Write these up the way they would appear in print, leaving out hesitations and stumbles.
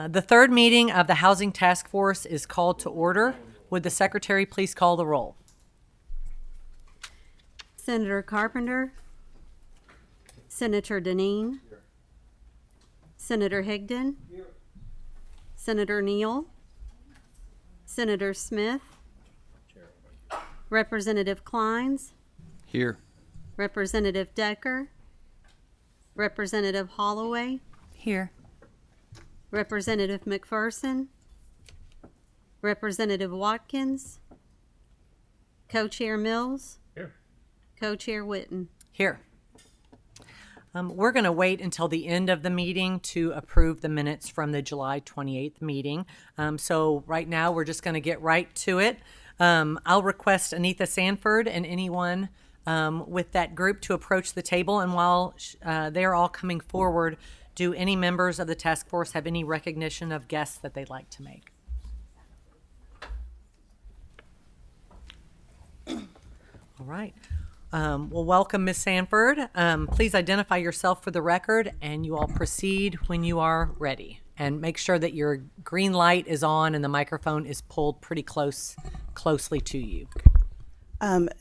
The third meeting of the Housing Task Force is called to order. Would the secretary please call the roll? Senator Carpenter, Senator Deneen, Senator Higdon, Senator Neal, Senator Smith, Representative Kleins, Here. Representative Decker, Representative Holloway, Here. Representative McPherson, Representative Watkins, Co-Chair Mills, Here. Co-Chair Witten. Here. We're going to wait until the end of the meeting to approve the minutes from the July 28th meeting. So right now, we're just going to get right to it. I'll request Anitha Sanford and anyone with that group to approach the table. And while they're all coming forward, do any members of the task force have any recognition of guests that they'd like to make? All right. Well, welcome, Ms. Sanford. Please identify yourself for the record, and you all proceed when you are ready. And make sure that your green light is on and the microphone is pulled pretty closely to you.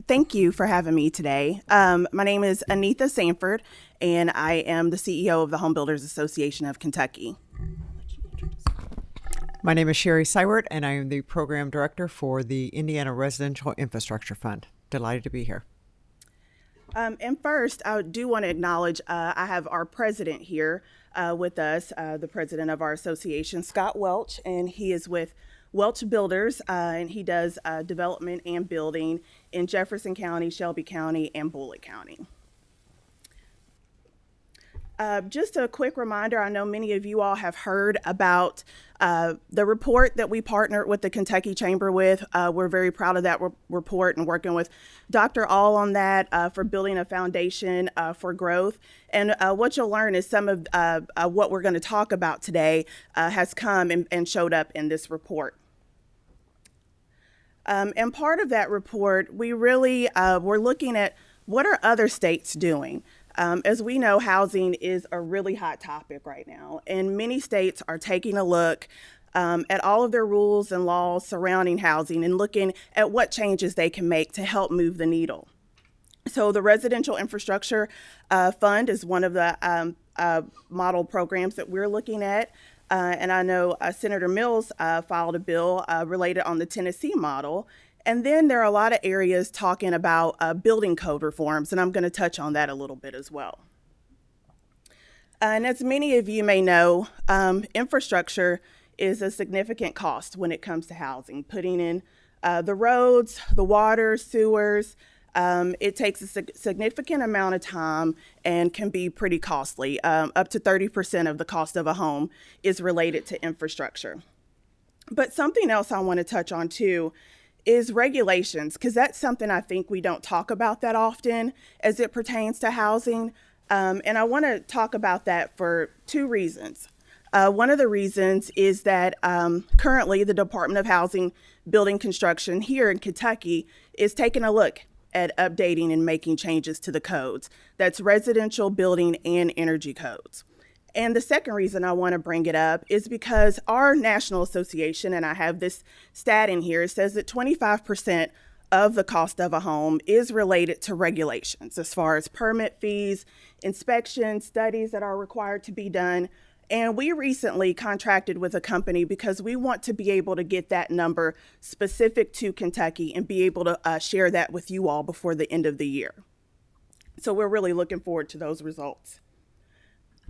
Thank you for having me today. My name is Anitha Sanford, and I am the CEO of the Home Builders Association of Kentucky. My name is Sherry Seiwert, and I am the Program Director for the Indiana Residential Infrastructure Fund. Delighted to be here. And first, I do want to acknowledge I have our president here with us, the president of our association, Scott Welch, and he is with Welch Builders, and he does development and building in Jefferson County, Shelby County, and Bullitt County. Just a quick reminder, I know many of you all have heard about the report that we partnered with the Kentucky Chamber with. We're very proud of that report and working with Dr. All on that for building a foundation for growth. And what you'll learn is some of what we're going to talk about today has come and showed up in this report. And part of that report, we really were looking at what are other states doing. As we know, housing is a really hot topic right now, and many states are taking a look at all of their rules and laws surrounding housing and looking at what changes they can make to help move the needle. So the Residential Infrastructure Fund is one of the model programs that we're looking at. And I know Senator Mills filed a bill related on the Tennessee model. And then there are a lot of areas talking about building code reforms, and I'm going to touch on that a little bit as well. And as many of you may know, infrastructure is a significant cost when it comes to housing. Putting in the roads, the water, sewers, it takes a significant amount of time and can be pretty costly. Up to 30% of the cost of a home is related to infrastructure. But something else I want to touch on too is regulations, because that's something I think we don't talk about that often as it pertains to housing. And I want to talk about that for two reasons. One of the reasons is that currently the Department of Housing, Building Construction here in Kentucky is taking a look at updating and making changes to the codes. That's residential, building, and energy codes. And the second reason I want to bring it up is because our national association, and I have this stat in here, says that 25% of the cost of a home is related to regulations as far as permit fees, inspections, studies that are required to be done. And we recently contracted with a company because we want to be able to get that number specific to Kentucky and be able to share that with you all before the end of the year. So we're really looking forward to those results.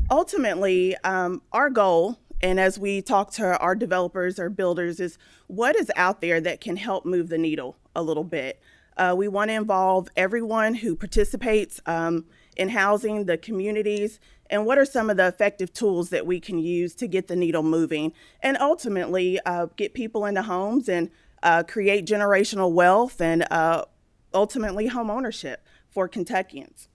Ultimately, our goal, and as we talk to our developers or builders, is what is out there that can help move the needle a little bit. We want to involve everyone who participates in housing, the communities, and what are some of the effective tools that we can use to get the needle moving and ultimately get people into homes and create generational wealth and ultimately home ownership for Kentuckians.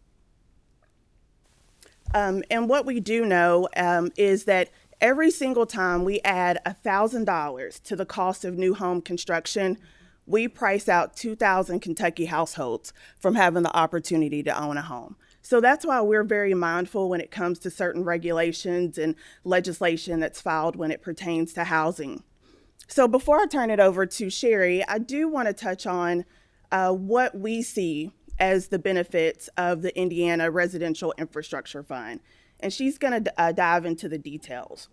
And what we do know is that every single time we add $1,000 to the cost of new home construction, we price out 2,000 Kentucky households from having the opportunity to own a home. So that's why we're very mindful when it comes to certain regulations and legislation that's filed when it pertains to housing. So before I turn it over to Sherry, I do want to touch on what we see as the benefits of the Indiana Residential Infrastructure Fund. And she's going to dive into the details.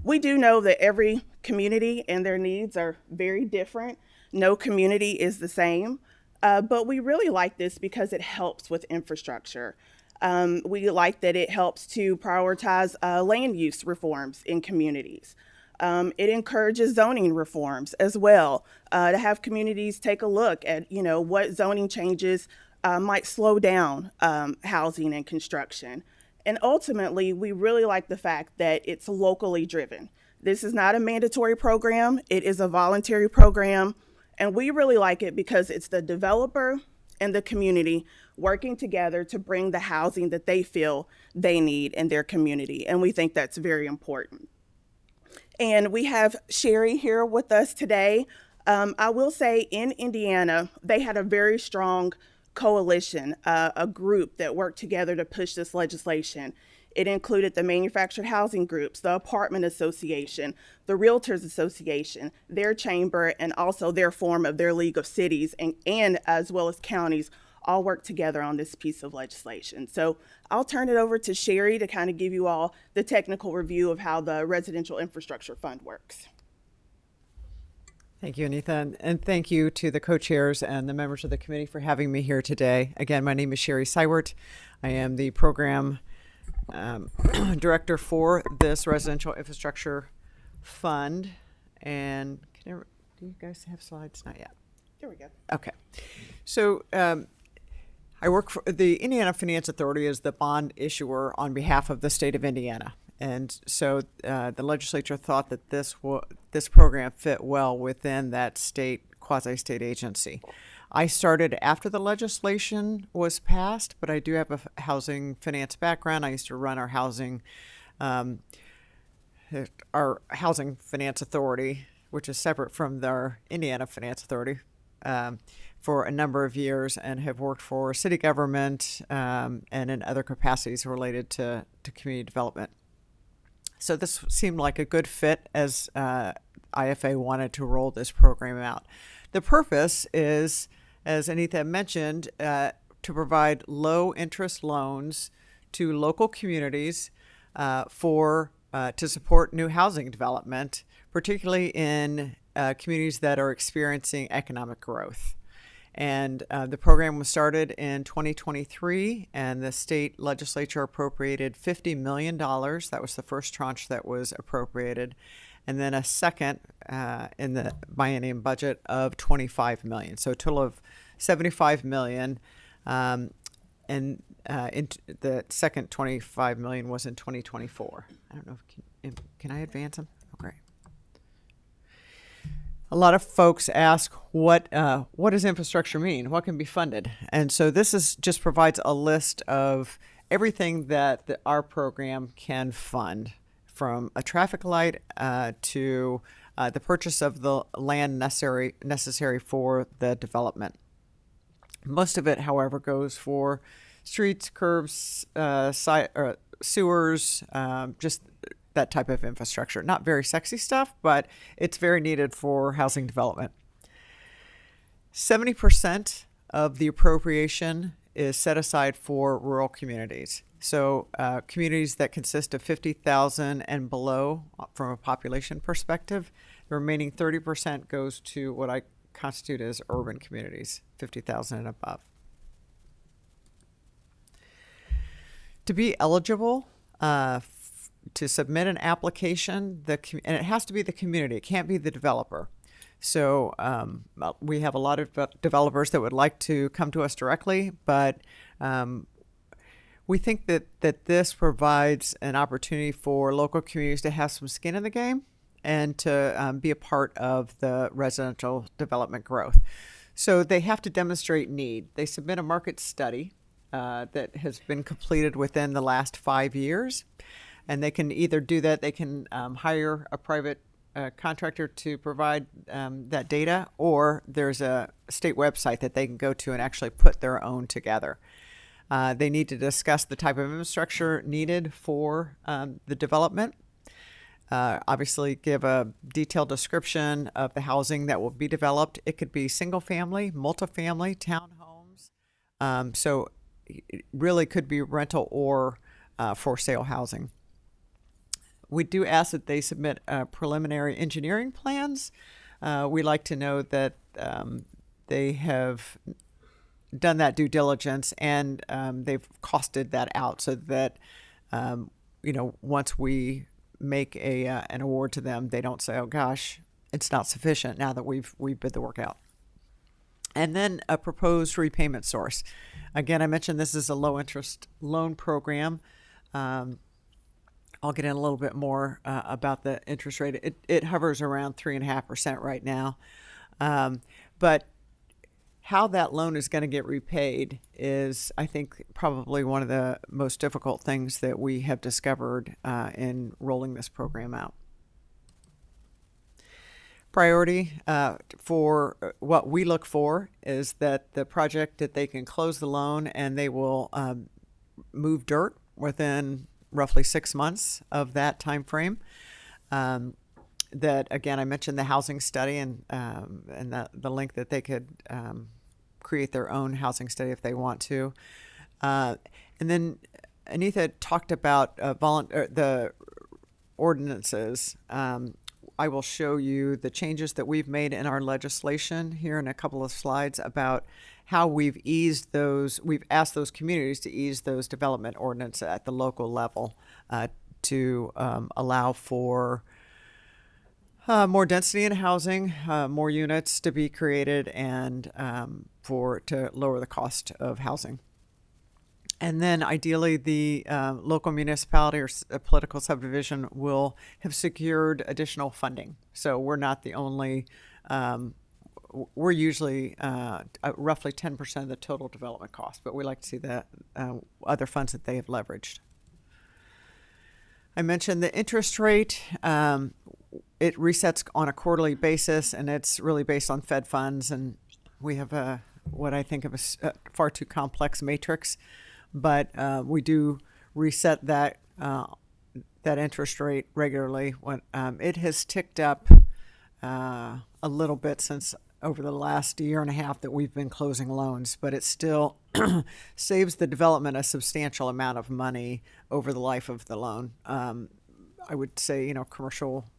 We do know that every community and their needs are very different. No community is the same, but we really like this because it helps with infrastructure. We like that it helps to prioritize land use reforms in communities. It encourages zoning reforms as well, to have communities take a look at, what zoning changes might slow down housing and construction. And ultimately, we really like the fact that it's locally driven. This is not a mandatory program. It is a voluntary program. And we really like it because it's the developer and the community working together to bring the housing that they feel they need in their community. And we think that's very important. And we have Sherry here with us today. I will say in Indiana, they had a very strong coalition, a group that worked together to push this legislation. It included the manufactured housing groups, the apartment association, the realtors association, their chamber, and also their form of their League of Cities, and as well as counties, all work together on this piece of legislation. So I'll turn it over to Sherry to kind of give you all the technical review of how the Residential Infrastructure Fund works. Thank you, Anita, and thank you to the co-chairs and the members of the committee for having me here today. Again, my name is Sherry Seiwert. I am the program director for this Residential Infrastructure Fund. And do you guys have slides? Not yet. Here we go. Okay. So I work for the Indiana Finance Authority as the bond issuer on behalf of the state of Indiana. And so the legislature thought that this program fit well within that quasi-state agency. I started after the legislation was passed, but I do have a housing finance background. I used to run our housing finance authority, which is separate from our Indiana Finance Authority, for a number of years, and have worked for city government and in other capacities related to community development. So this seemed like a good fit as IFA wanted to roll this program out. The purpose is, as Anita mentioned, to provide low interest loans to local communities to support new housing development, particularly in communities that are experiencing economic growth. And the program was started in 2023, and the state legislature appropriated $50 million. That was the first tranche that was appropriated. And then a second in the biennium budget of $25 million. So a total of $75 million. And the second $25 million was in 2024. I don't know if can I advance them? Oh, great. A lot of folks ask, what does infrastructure mean? What can be funded? And so this just provides a list of everything that our program can fund, from a traffic light to the purchase of the land necessary for the development. Most of it, however, goes for streets, curbs, sewers, just that type of infrastructure. Not very sexy stuff, but it's very needed for housing development. 70% of the appropriation is set aside for rural communities. So communities that consist of 50,000 and below from a population perspective. The remaining 30% goes to what I constitute as urban communities, 50,000 and above. To be eligible to submit an application, and it has to be the community. It can't be the developer. So we have a lot of developers that would like to come to us directly, but we think that this provides an opportunity for local communities to have some skin in the game and to be a part of the residential development growth. So they have to demonstrate need. They submit a market study that has been completed within the last 5 years. And they can either do that, they can hire a private contractor to provide that data, or there's a state website that they can go to and actually put their own together. They need to discuss the type of infrastructure needed for the development. Obviously, give a detailed description of the housing that will be developed. It could be single family, multifamily, townhomes. So it really could be rental or for sale housing. We do ask that they submit preliminary engineering plans. We like to know that they have done that due diligence and they've costed that out so that, once we make an award to them, they don't say, oh gosh, it's not sufficient now that we've bid the work out. And then a proposed repayment source. Again, I mentioned this is a low interest loan program. I'll get in a little bit more about the interest rate. It hovers around 3.5% right now. But how that loan is going to get repaid is, I think, probably one of the most difficult things that we have discovered in rolling this program out. Priority for what we look for is that the project, that they can close the loan and they will move dirt within roughly 6 months of that time frame. That, again, I mentioned the housing study and the link that they could create their own housing study if they want to. And then Anita talked about the ordinances. I will show you the changes that we've made in our legislation here in a couple of slides about how we've eased those. We've asked those communities to ease those development ordinances at the local level to allow for more density in housing, more units to be created, and to lower the cost of housing. And then ideally the local municipality or a political subdivision will have secured additional funding. So we're not the only, we're usually roughly 10% of the total development cost, but we like to see that other funds that they have leveraged. I mentioned the interest rate. It resets on a quarterly basis, and it's really based on Fed funds. And we have what I think of as a far too complex matrix. But we do reset that interest rate regularly. When it has ticked up a little bit since over the last year and a half that we've been closing loans, but it still saves the development a substantial amount of money over the life of the loan. I would say, commercial,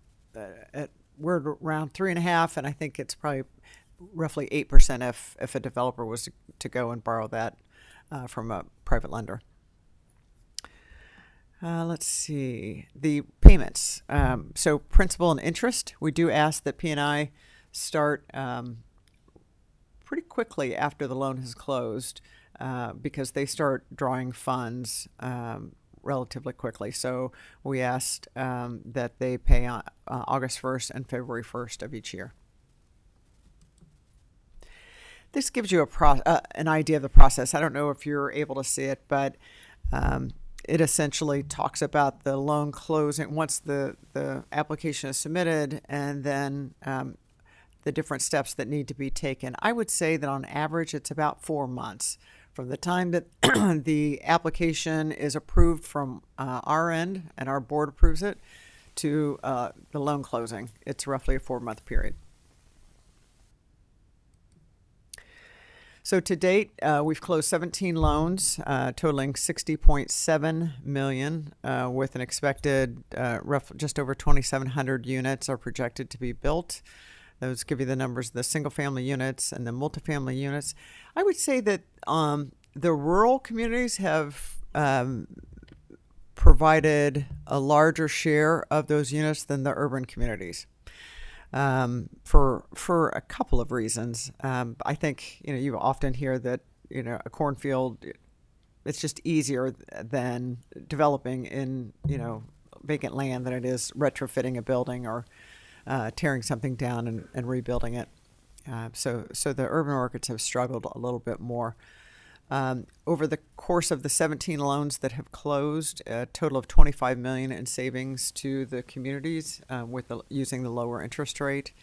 we're around 3.5%, and I think it's probably roughly 8% if a developer was to go and borrow that from a private lender. Let's see, the payments. So principal and interest, we do ask that P&I start pretty quickly after the loan has closed because they start drawing funds relatively quickly. So we asked that they pay on August 1st and February 1st of each year. This gives you an idea of the process. I don't know if you're able to see it, but it essentially talks about the loan closing once the application is submitted, and then the different steps that need to be taken. I would say that on average, it's about 4 months from the time that the application is approved from our end and our board approves it to the loan closing. It's roughly a 4-month period. So to date, we've closed 17 loans totaling $60.7 million with an expected just over 2,700 units are projected to be built. Those give you the numbers, the single-family units and the multifamily units. I would say that the rural communities have provided a larger share of those units than the urban communities. For a couple of reasons. I think, you often hear that, a cornfield, it's just easier than developing in, vacant land than it is retrofitting a building or tearing something down and rebuilding it. So the urban markets have struggled a little bit more. Over the course of the 17 loans that have closed, a total of $25 million in savings to the communities using the lower interest rate.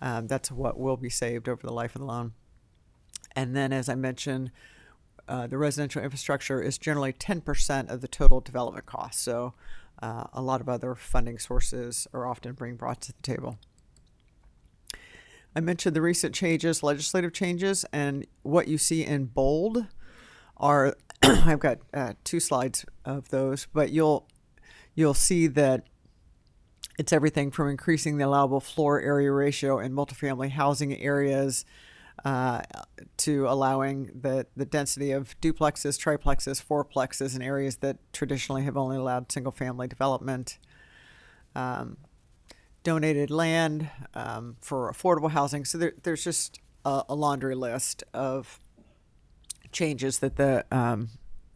That's what will be saved over the life of the loan. And then, as I mentioned, the residential infrastructure is generally 10% of the total development cost. So a lot of other funding sources are often being brought to the table. I mentioned the recent changes, legislative changes, and what you see in bold are, I've got 2 slides of those, but you'll see that it's everything from increasing the allowable floor area ratio in multifamily housing areas to allowing the density of duplexes, triplexes, fourplexes in areas that traditionally have only allowed single-family development. Donated land for affordable housing. So there's just a laundry list of changes that the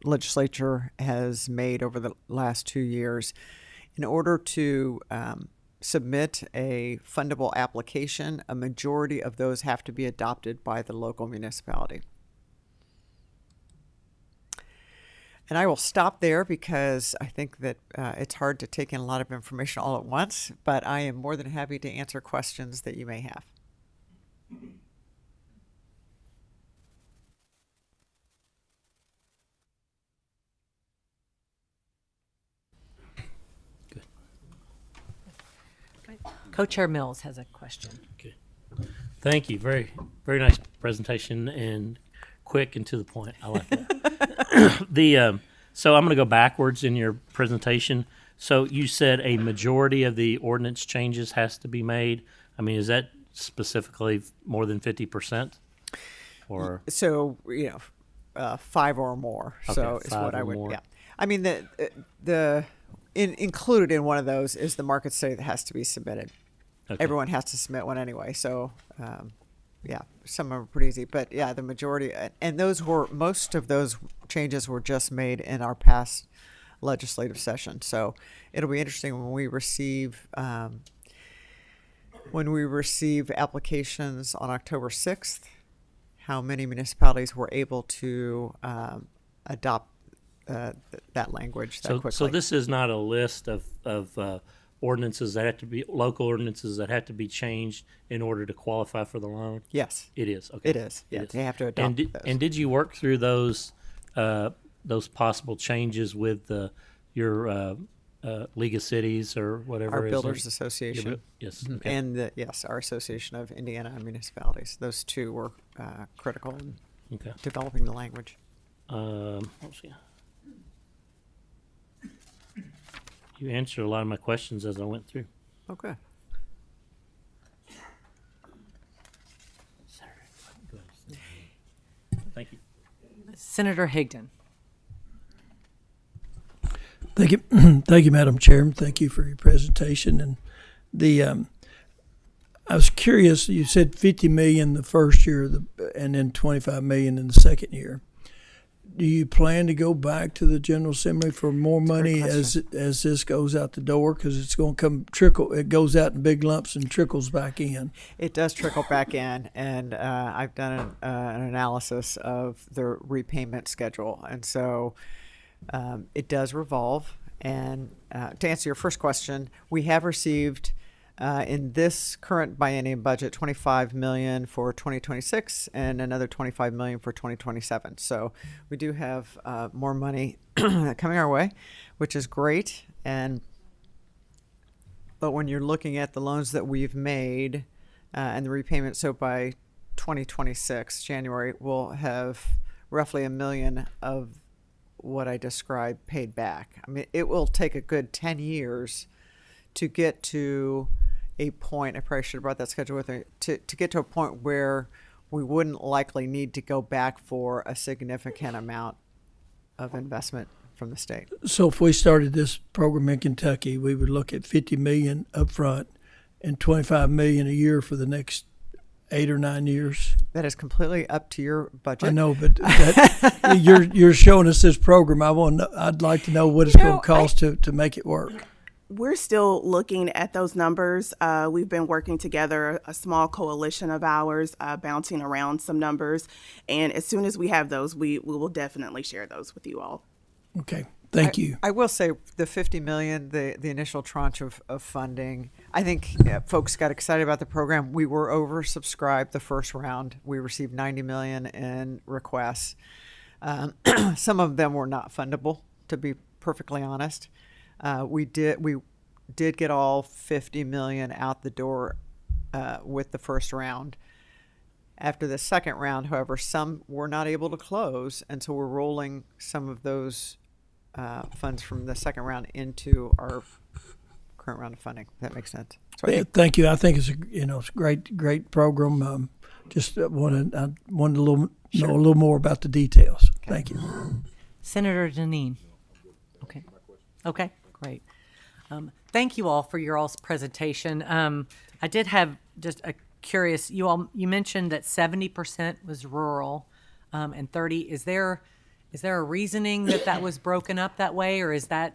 legislature has made over the last 2 years. In order to submit a fundable application, a majority of those have to be adopted by the local municipality. And I will stop there because I think that it's hard to take in a lot of information all at once, but I am more than happy to answer questions that you may have. Co-Chair Mills has a question. Okay. Thank you. Very, very nice presentation and quick and to the point. I like that. So I'm going to go backwards in your presentation. So you said a majority of the ordinance changes has to be made. I mean, is that specifically more than 50%? Or So, 5 or more. Okay, So is 5 what I or would, more. yeah. I mean, included in one of those is the market study that has to be submitted. okay. Everyone has to submit one anyway. So, some are pretty easy, but yeah, the majority, and most of those changes were just made in our past legislative session. So it'll be interesting when we receive applications on October 6th, how many municipalities were able to adopt that language that quickly. So this is not a list of ordinances that have to be local ordinances that have to be changed in order to qualify for the loan. Yes, It is. Okay. it is. Yeah, they have to adopt And those. and did you work through those possible changes with your League of Cities or whatever? Our is Builders it? Association. Yes. Okay. And our Association of Indiana Municipalities. Those two were critical in Okay. developing the language. Let's see. You answered a lot of my questions as I went through. Okay. Thank you. Senator Higdon. Thank you, thank you, Madam Chairman. Thank you for your presentation. And I was curious. You said 50 million the first year, and then 25 million in the second year. Do you plan to go back to the General Assembly for more money as this goes out the door? Because it's going to come trickle. It goes out in big lumps and trickles back in. It does trickle back in, and I've done an analysis of the repayment schedule, and so it does revolve. And to answer your first question, we have received in this current biennium budget $25 million for 2026 and another $25 million for 2027. So we do have more money coming our way, which is great. But when you're looking at the loans that we've made and the repayment, so by 2026 January, we'll have roughly $1 million of what I described paid back. I mean, it will take a good 10 years to get to a point, I probably should have brought that schedule with me, to get to a point where we wouldn't likely need to go back for a significant amount of investment from the state. So if we started this program in Kentucky, we would look at 50 million up front and 25 million a year for the next 8 or 9 years. That is completely up to your budget. I know, but you're showing us this program. I'd like to know what it's going to cost to make it work. We're still looking at those numbers. We've been working together, a small coalition of ours, bouncing around some numbers. And as soon as we have those, we will definitely share those with you all. Okay, thank you. I will say the $50 million, the initial tranche of funding, I think folks got excited about the program. We were oversubscribed the first round. We received $90 million in requests. Some of them were not fundable, to be perfectly honest. We did get all 50 million out the door with the first round. After the second round, however, some were not able to close, and so we're rolling some of those funds from the second round into our current round of funding. If that makes sense. So I think Thank you. I think it's it's a great program. Just wanted to know a little more about the details. Thank you. Senator Deneen. Okay. Okay, great. Thank you all for your all's presentation. I did have just a curious, you mentioned that 70% was rural, and 30, is there a reasoning that was broken up that way, or is that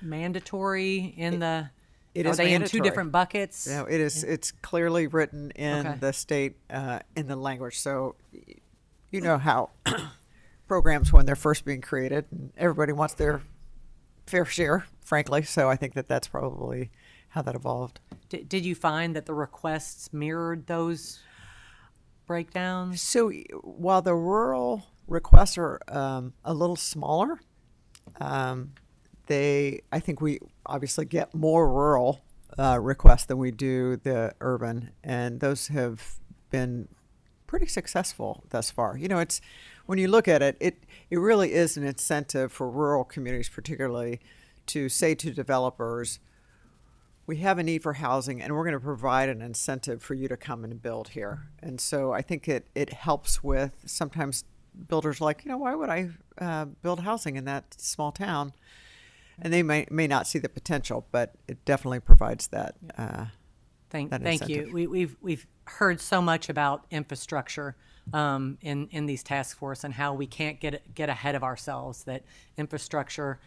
mandatory in the, it are is they in two mandatory. different buckets? No, it is. It's clearly written in Okay. the state in the language. So you know how programs when they're first being created, and everybody wants their fair share, frankly. So I think that's probably how that evolved. Did you find that the requests mirrored those breakdowns? So while the rural requests are a little smaller, I think we obviously get more rural requests than we do the urban, and those have been pretty successful thus far. It's when you look at it, it really is an incentive for rural communities, particularly, to say to developers, we have a need for housing, and we're going to provide an incentive for you to come and build here. And so I think it helps with sometimes builders like, why would I build housing in that small town? And they may not see the potential, but it definitely provides that. Thank incentive. you. We've heard so much about infrastructure in these task force and how we can't get ahead of ourselves. That infrastructure,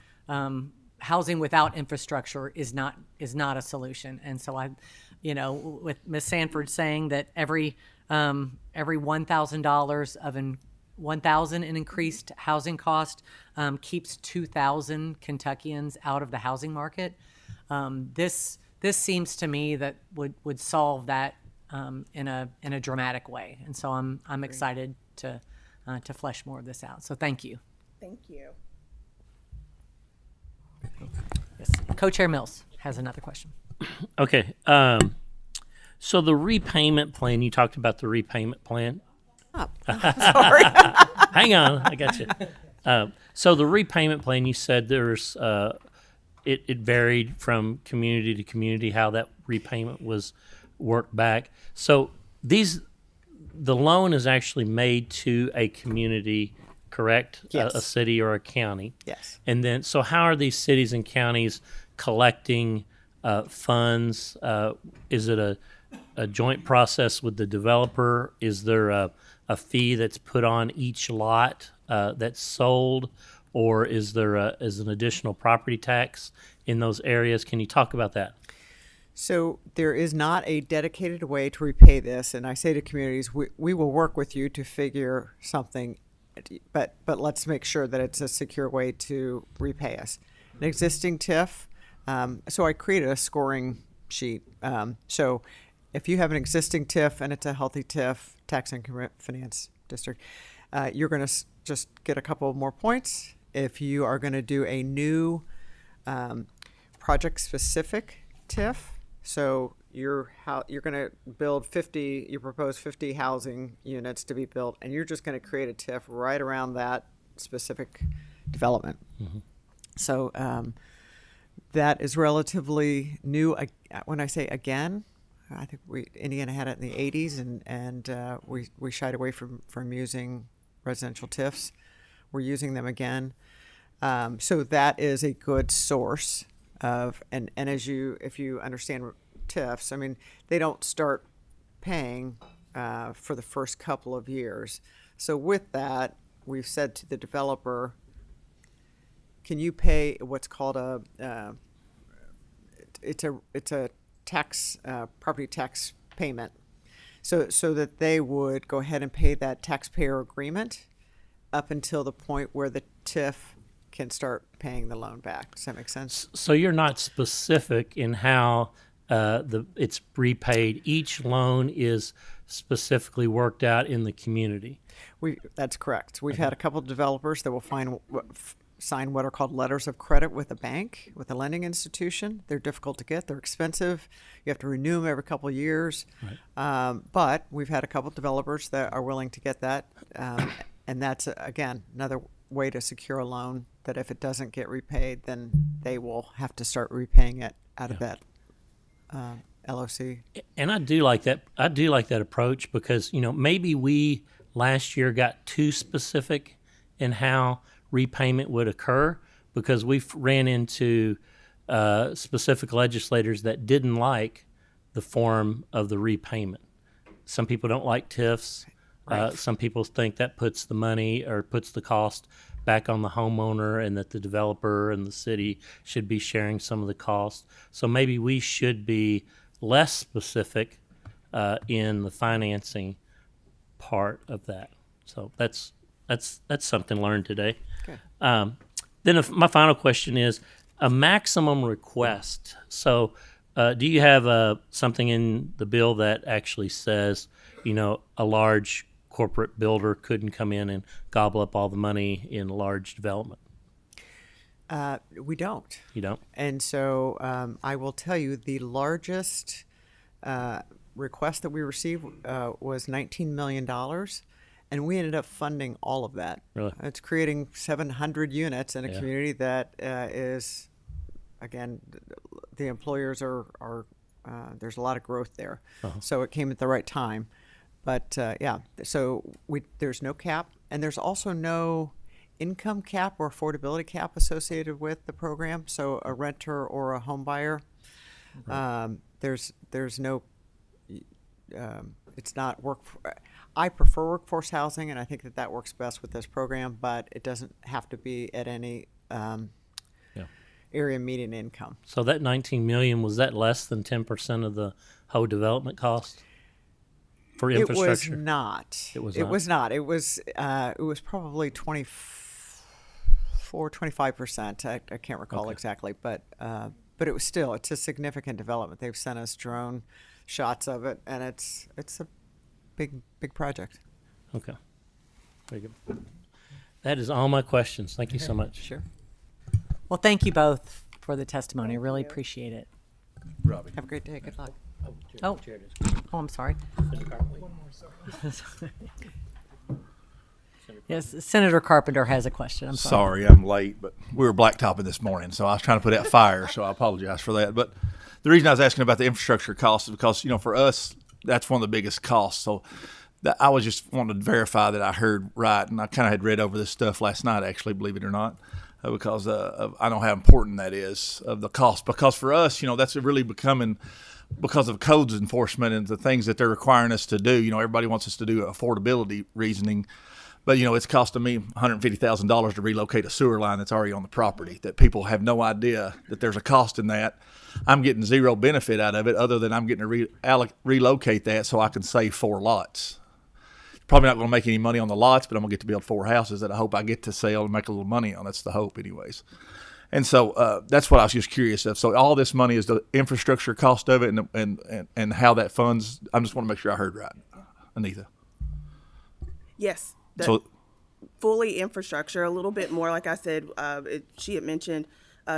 housing without infrastructure is not a solution. And so with Ms. Sanford saying that every $1,000 of $1,000 in increased housing cost keeps 2,000 Kentuckians out of the housing market. This seems to me that would solve that in a dramatic way, and so I'm excited to flesh more of this out. So thank you. Thank you. Yes. Co-Chair Mills has another question. Okay. So the repayment plan, you talked about the repayment plan. Sorry. Hang on, I got you. So the repayment plan, you said there's it varied from community to community how that repayment was worked back. So the loan is actually made to a community, correct? Yes. A city or a county. Yes. And then, so how are these cities and counties collecting funds? Is it a joint process with the developer? Is there a fee that's put on each lot that's sold, or is there an additional property tax in those areas? Can you talk about that? So there is not a dedicated way to repay this, and I say to communities, we will work with you to figure something, but let's make sure that it's a secure way to repay us. An existing TIF, so I created a scoring sheet. So if you have an existing TIF and it's a healthy TIF, tax increment finance district, you're going to just get a couple more points. If you are going to do a new project-specific TIF, so you're going to build 50, you propose 50 housing units to be built, and you're just going to create a TIF right around that specific development. Mm-hmm. So that is relatively new. When I say again, I think Indiana had it in the 80s, and we shied away from using residential TIFs. We're using them again. So that is a good source of, and if you understand TIFs, I mean, they don't start paying for the first couple of years. So with that, we've said to the developer, can you pay what's called it's a tax, property tax payment, so that they would go ahead and pay that taxpayer agreement up until the point where the TIF can start paying the loan back. Does that make sense? So you're not specific in how it's repaid. Each loan is specifically worked out in the community. That's correct. We've had a couple of developers that will sign what are called letters of credit with a bank, with a lending institution. They're difficult to get. They're expensive. You have to renew them every couple of years. Right. But we've had a couple of developers that are willing to get that. And that's, again, another way to secure a loan that if it doesn't get repaid, then they will have to start repaying it out of that LOC. And I do like that. I do like that approach because, maybe we last year got too specific in how repayment would occur because we ran into specific legislators that didn't like the form of the repayment. Some people don't like TIFs. Some people think that puts the money or puts the cost back on the homeowner and that the developer and the city should be sharing some of the cost. So maybe we should be less specific in the financing part of that. So that's something learned today. Okay. Then my final question is a maximum request. So do you have something in the bill that actually says, a large corporate builder couldn't come in and gobble up all the money in a large development? We don't. You don't? And so I will tell you the largest request that we received was $19 million. And we ended up funding all of that. Really? It's creating 700 units in a community that is, again, the employers are there's a lot of growth there. So it came at the right time. But so there's no cap, and there's also no income cap or affordability cap associated with the program. So a renter or a home buyer, there's no. It's not I prefer workforce housing, and I think that works best with this program. But it doesn't have to be at any area median income. So that $19 million, was that less than 10% of the whole development cost for infrastructure? It was not. It was It not? was not. It was probably 25%. I can't recall exactly, but it was still, it's a significant development. They've sent us drone shots of it, and it's a big project. Okay. Very good. That is all my questions. Thank you so much. Sure. Well, thank you both for the testimony. I really appreciate it. Robbie. Have a great day. Good luck. Oh, I'm sorry. Yes, Senator Carpenter has a question. I'm sorry. Sorry, I'm late, but we were blacktopping this morning, so I was trying to put out fire, so I apologize for that. But the reason I was asking about the infrastructure costs is because, for us, that's one of the biggest costs. So I was just wanting to verify that I heard right, and I kind of had read over this stuff last night, actually, believe it or not, because I know how important that is of the cost. Because for us, that's really becoming, because of codes enforcement and the things that they're requiring us to do. Everybody wants us to do affordability reasoning. But, it's costing me $150,000 to relocate a sewer line that's already on the property, that people have no idea that there's a cost in that. I'm getting zero benefit out of it other than I'm getting to relocate that so I can save 4 lots. Probably not going to make any money on the lots, but I'm going to get to build 4 houses that I hope I get to sell and make a little money on. That's the hope anyways. And so that's what I was just curious of. So all this money is the infrastructure cost of it and how that funds. I just want to make sure I heard right, Anita. Yes. So Fully infrastructure, a little bit more, like I said, she had mentioned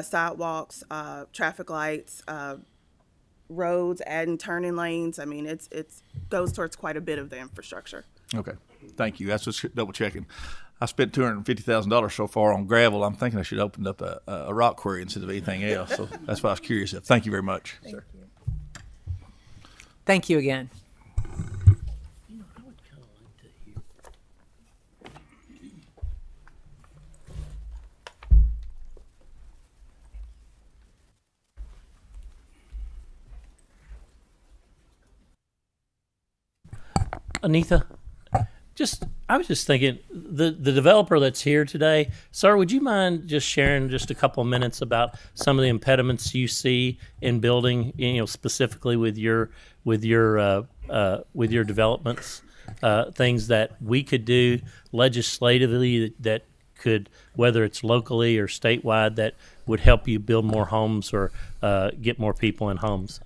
sidewalks, traffic lights, roads, adding turning lanes. I mean, it's goes towards quite a bit of the infrastructure. okay, thank you. That's just double checking. I spent $250,000 so far on gravel. I'm thinking I should have opened up a rock quarry instead of anything else. So that's what I was curious of. Thank you very much. Sir. Thank you again. I would kind of like to hear. Anita, I was just thinking, the developer that's here today, sir, would you mind just sharing just a couple of minutes about some of the impediments you see in building, specifically with your developments, things that we could do legislatively that could, whether it's locally or statewide, that would help you build more homes or get more people in homes.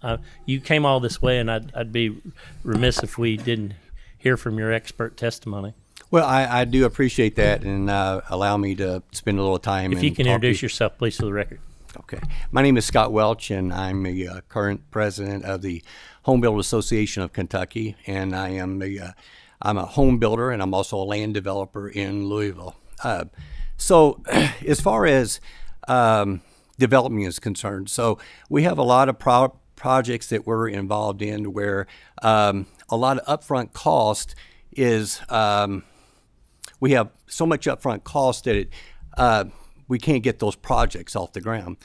You came all this way, and I'd be remiss if we didn't hear from your expert testimony. Well, I do appreciate that, and allow me to spend a little time. If you can introduce yourself, please, for the record. Okay. My name is Scott Welch, and I'm a current president of the Home Builder Association of Kentucky, and I'm a home builder, and I'm also a land developer in Louisville. So as far as development is concerned, so we have a lot of projects that we're involved in where a lot of upfront cost is we have so much upfront cost that we can't get those projects off the ground.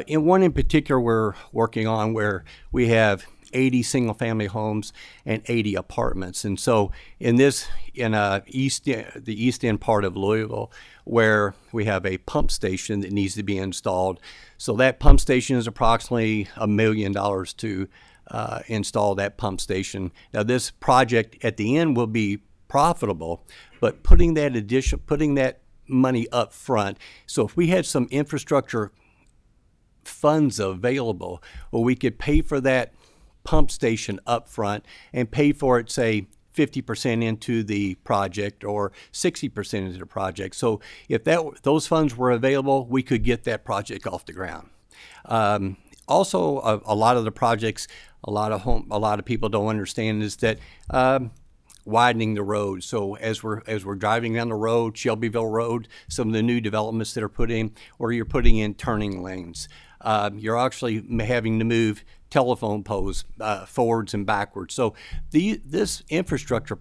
In one in particular we're working on where we have 80 single-family homes and 80 apartments. And so in the east end part of Louisville, where we have a pump station that needs to be installed. So that pump station is approximately $1 million to install that pump station. Now this project at the end will be profitable, but putting that money up front. So if we had some infrastructure funds available, well, we could pay for that pump station up front and pay for it, say, 50% into the project or 60% into the project. So if those funds were available, we could get that project off the ground. Also, a lot of the projects, a lot of people don't understand is that widening the road. So as we're driving down the road, Shelbyville Road, some of the new developments that are put in, or you're putting in turning lanes, you're actually having to move telephone poles forwards and backwards. So this infrastructure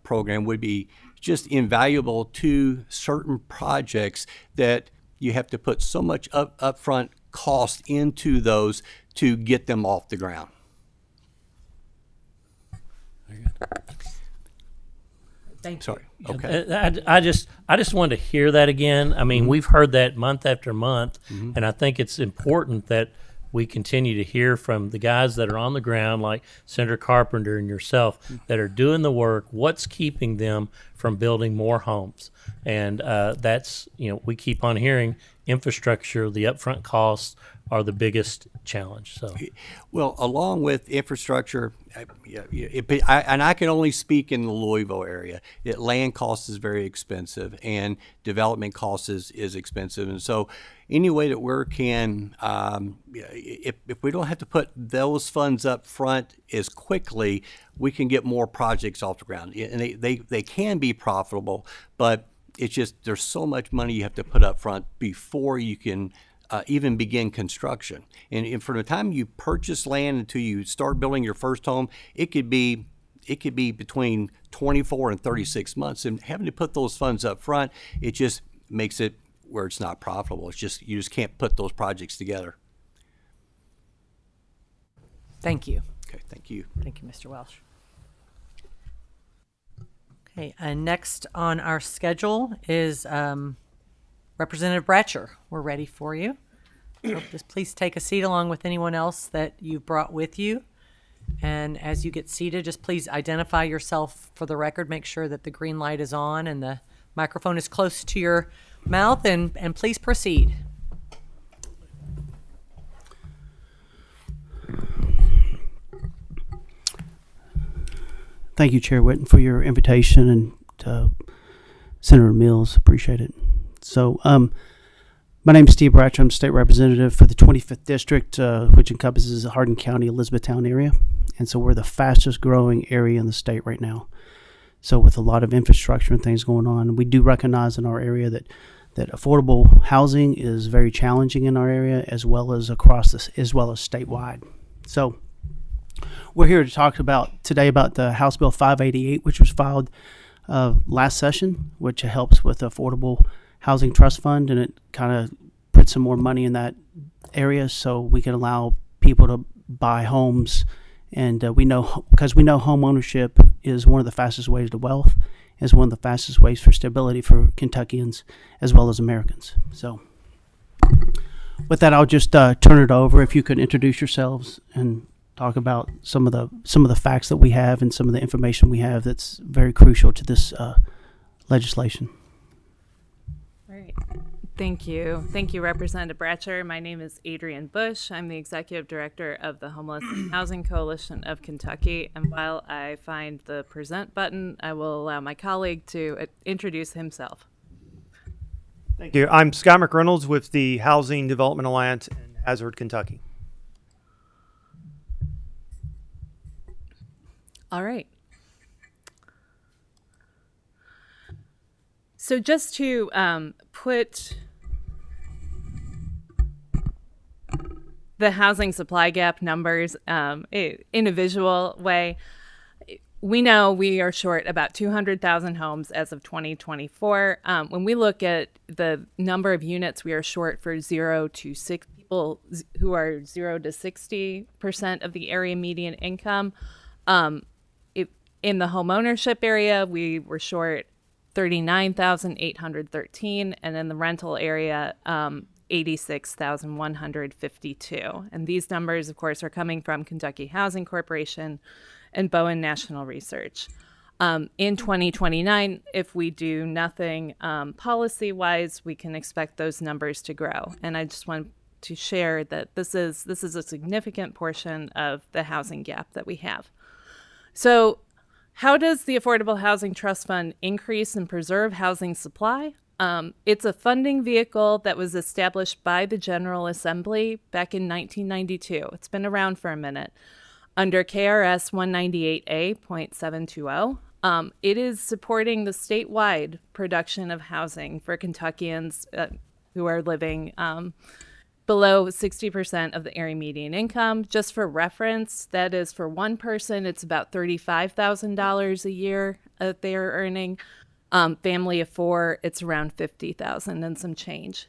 program would be just invaluable to certain projects that you have to put so much upfront cost into those to get them off the ground. Very good. Thank you. Sorry. Okay. I just wanted to hear that again. I mean, we've heard that month after month, and I think it's important that we continue to hear from the guys that are on the ground, like Senator Carpenter and yourself, that are doing the work. What's keeping them from building more homes? And that's, we keep on hearing infrastructure, the upfront costs are the biggest challenge. So, well, along with infrastructure, and I can only speak in the Louisville area. Land cost is very expensive, and development cost is expensive, and so any way that we can, if we don't have to put those funds up front as quickly, we can get more projects off the ground, and they can be profitable, but it's just there's so much money you have to put up front before you can even begin construction. And from the time you purchase land until you start building your first home, it could be between 24 and 36 months. And having to put those funds up front, it just makes it where it's not profitable. It's just you just can't put those projects together. Thank you. Okay, thank you. Thank you, Mr. Welsh. Okay, and next on our schedule is Representative Bratcher. We're ready for you. So just please take a seat along with anyone else that you've brought with you. And as you get seated, just please identify yourself for the record. Make sure that the green light is on and the microphone is close to your mouth, and please proceed. Thank you, Chair Whitten, for your invitation, and Senator Mills, appreciate it. So, my name is Steve Bratcher. I'm state representative for the 25th District, which encompasses the Hardin County, Elizabethtown area. And so we're the fastest growing area in the state right now. So with a lot of infrastructure and things going on, we do recognize in our area that affordable housing is very challenging in our area, as well as statewide. So we're here to talk today about the House Bill 588, which was filed last session, which helps with affordable housing trust fund, and it kind of puts some more money in that area so we can allow people to buy homes. And because we know home ownership is one of the fastest ways to wealth, is one of the fastest ways for stability for Kentuckians as well as Americans. So with that, I'll just turn it over. If you could introduce yourselves and talk about some of the facts that we have and some of the information we have that's very crucial to this legislation. All right. Thank you. Thank you, Representative Bratcher. My name is Adrienne Bush. I'm the Executive Director of the Homeless and Housing Coalition of Kentucky. And while I find the present button, I will allow my colleague to introduce himself. Thank you. I'm Scott McReynolds with the Housing Development Alliance in Hazard, Kentucky. All right. So just to put the housing supply gap numbers in a visual way, we know we are short about 200,000 homes as of 2024. When we look at the number of units we are short for 0 to 6 people who are 0 to 60% of the area median income, in the home ownership area, we were short 39,813, and in the rental area, 86,152. And these numbers, of course, are coming from Kentucky Housing Corporation and Bowen National Research. In 2029, if we do nothing policy-wise, we can expect those numbers to grow. And I just want to share that this is a significant portion of the housing gap that we have. So how does the Affordable Housing Trust Fund increase and preserve housing supply? It's a funding vehicle that was established by the General Assembly back in 1992. It's been around for a minute. Under KRS 198A.720, it is supporting the statewide production of housing for Kentuckians who are living below 60% of the area median income. Just for reference, that is for one person, it's about $35,000 a year that they are earning. Family of 4, it's around $50,000 and some change.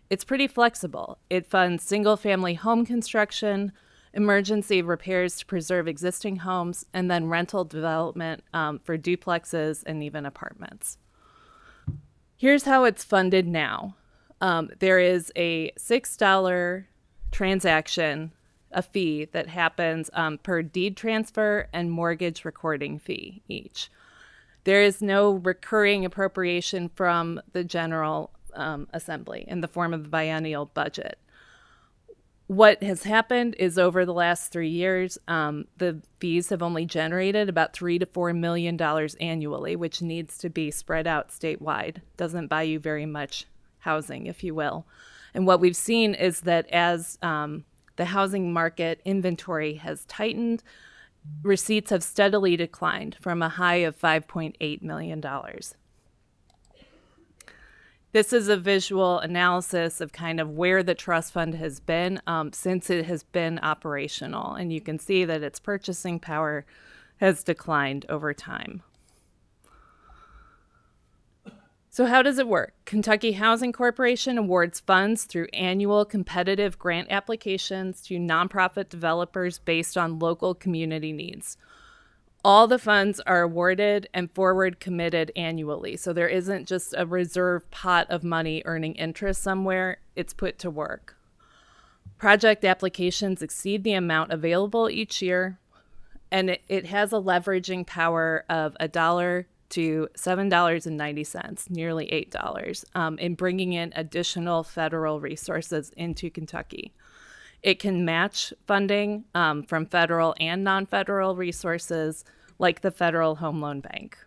It's pretty flexible. It funds single-family home construction, emergency repairs to preserve existing homes, and then rental development for duplexes and even apartments. Here's how it's funded now. There is a $6 transaction, a fee that happens per deed transfer and mortgage recording fee each. There is no recurring appropriation from the General Assembly in the form of the biennial budget. What has happened is over the last 3 years, the fees have only generated about $3 to $4 million annually, which needs to be spread out statewide. Doesn't buy you very much housing, if you will. And what we've seen is that as the housing market inventory has tightened, receipts have steadily declined from a high of $5.8 million. This is a visual analysis of kind of where the trust fund has been since it has been operational. And you can see that its purchasing power has declined over time. So how does it work? Kentucky Housing Corporation awards funds through annual competitive grant applications to nonprofit developers based on local community needs. All the funds are awarded and forward committed annually. So there isn't just a reserve pot of money earning interest somewhere. It's put to work. Project applications exceed the amount available each year, and it has a leveraging power of $1 to $7.90, nearly $8, in bringing in additional federal resources into Kentucky. It can match funding from federal and non-federal resources like the Federal Home Loan Bank.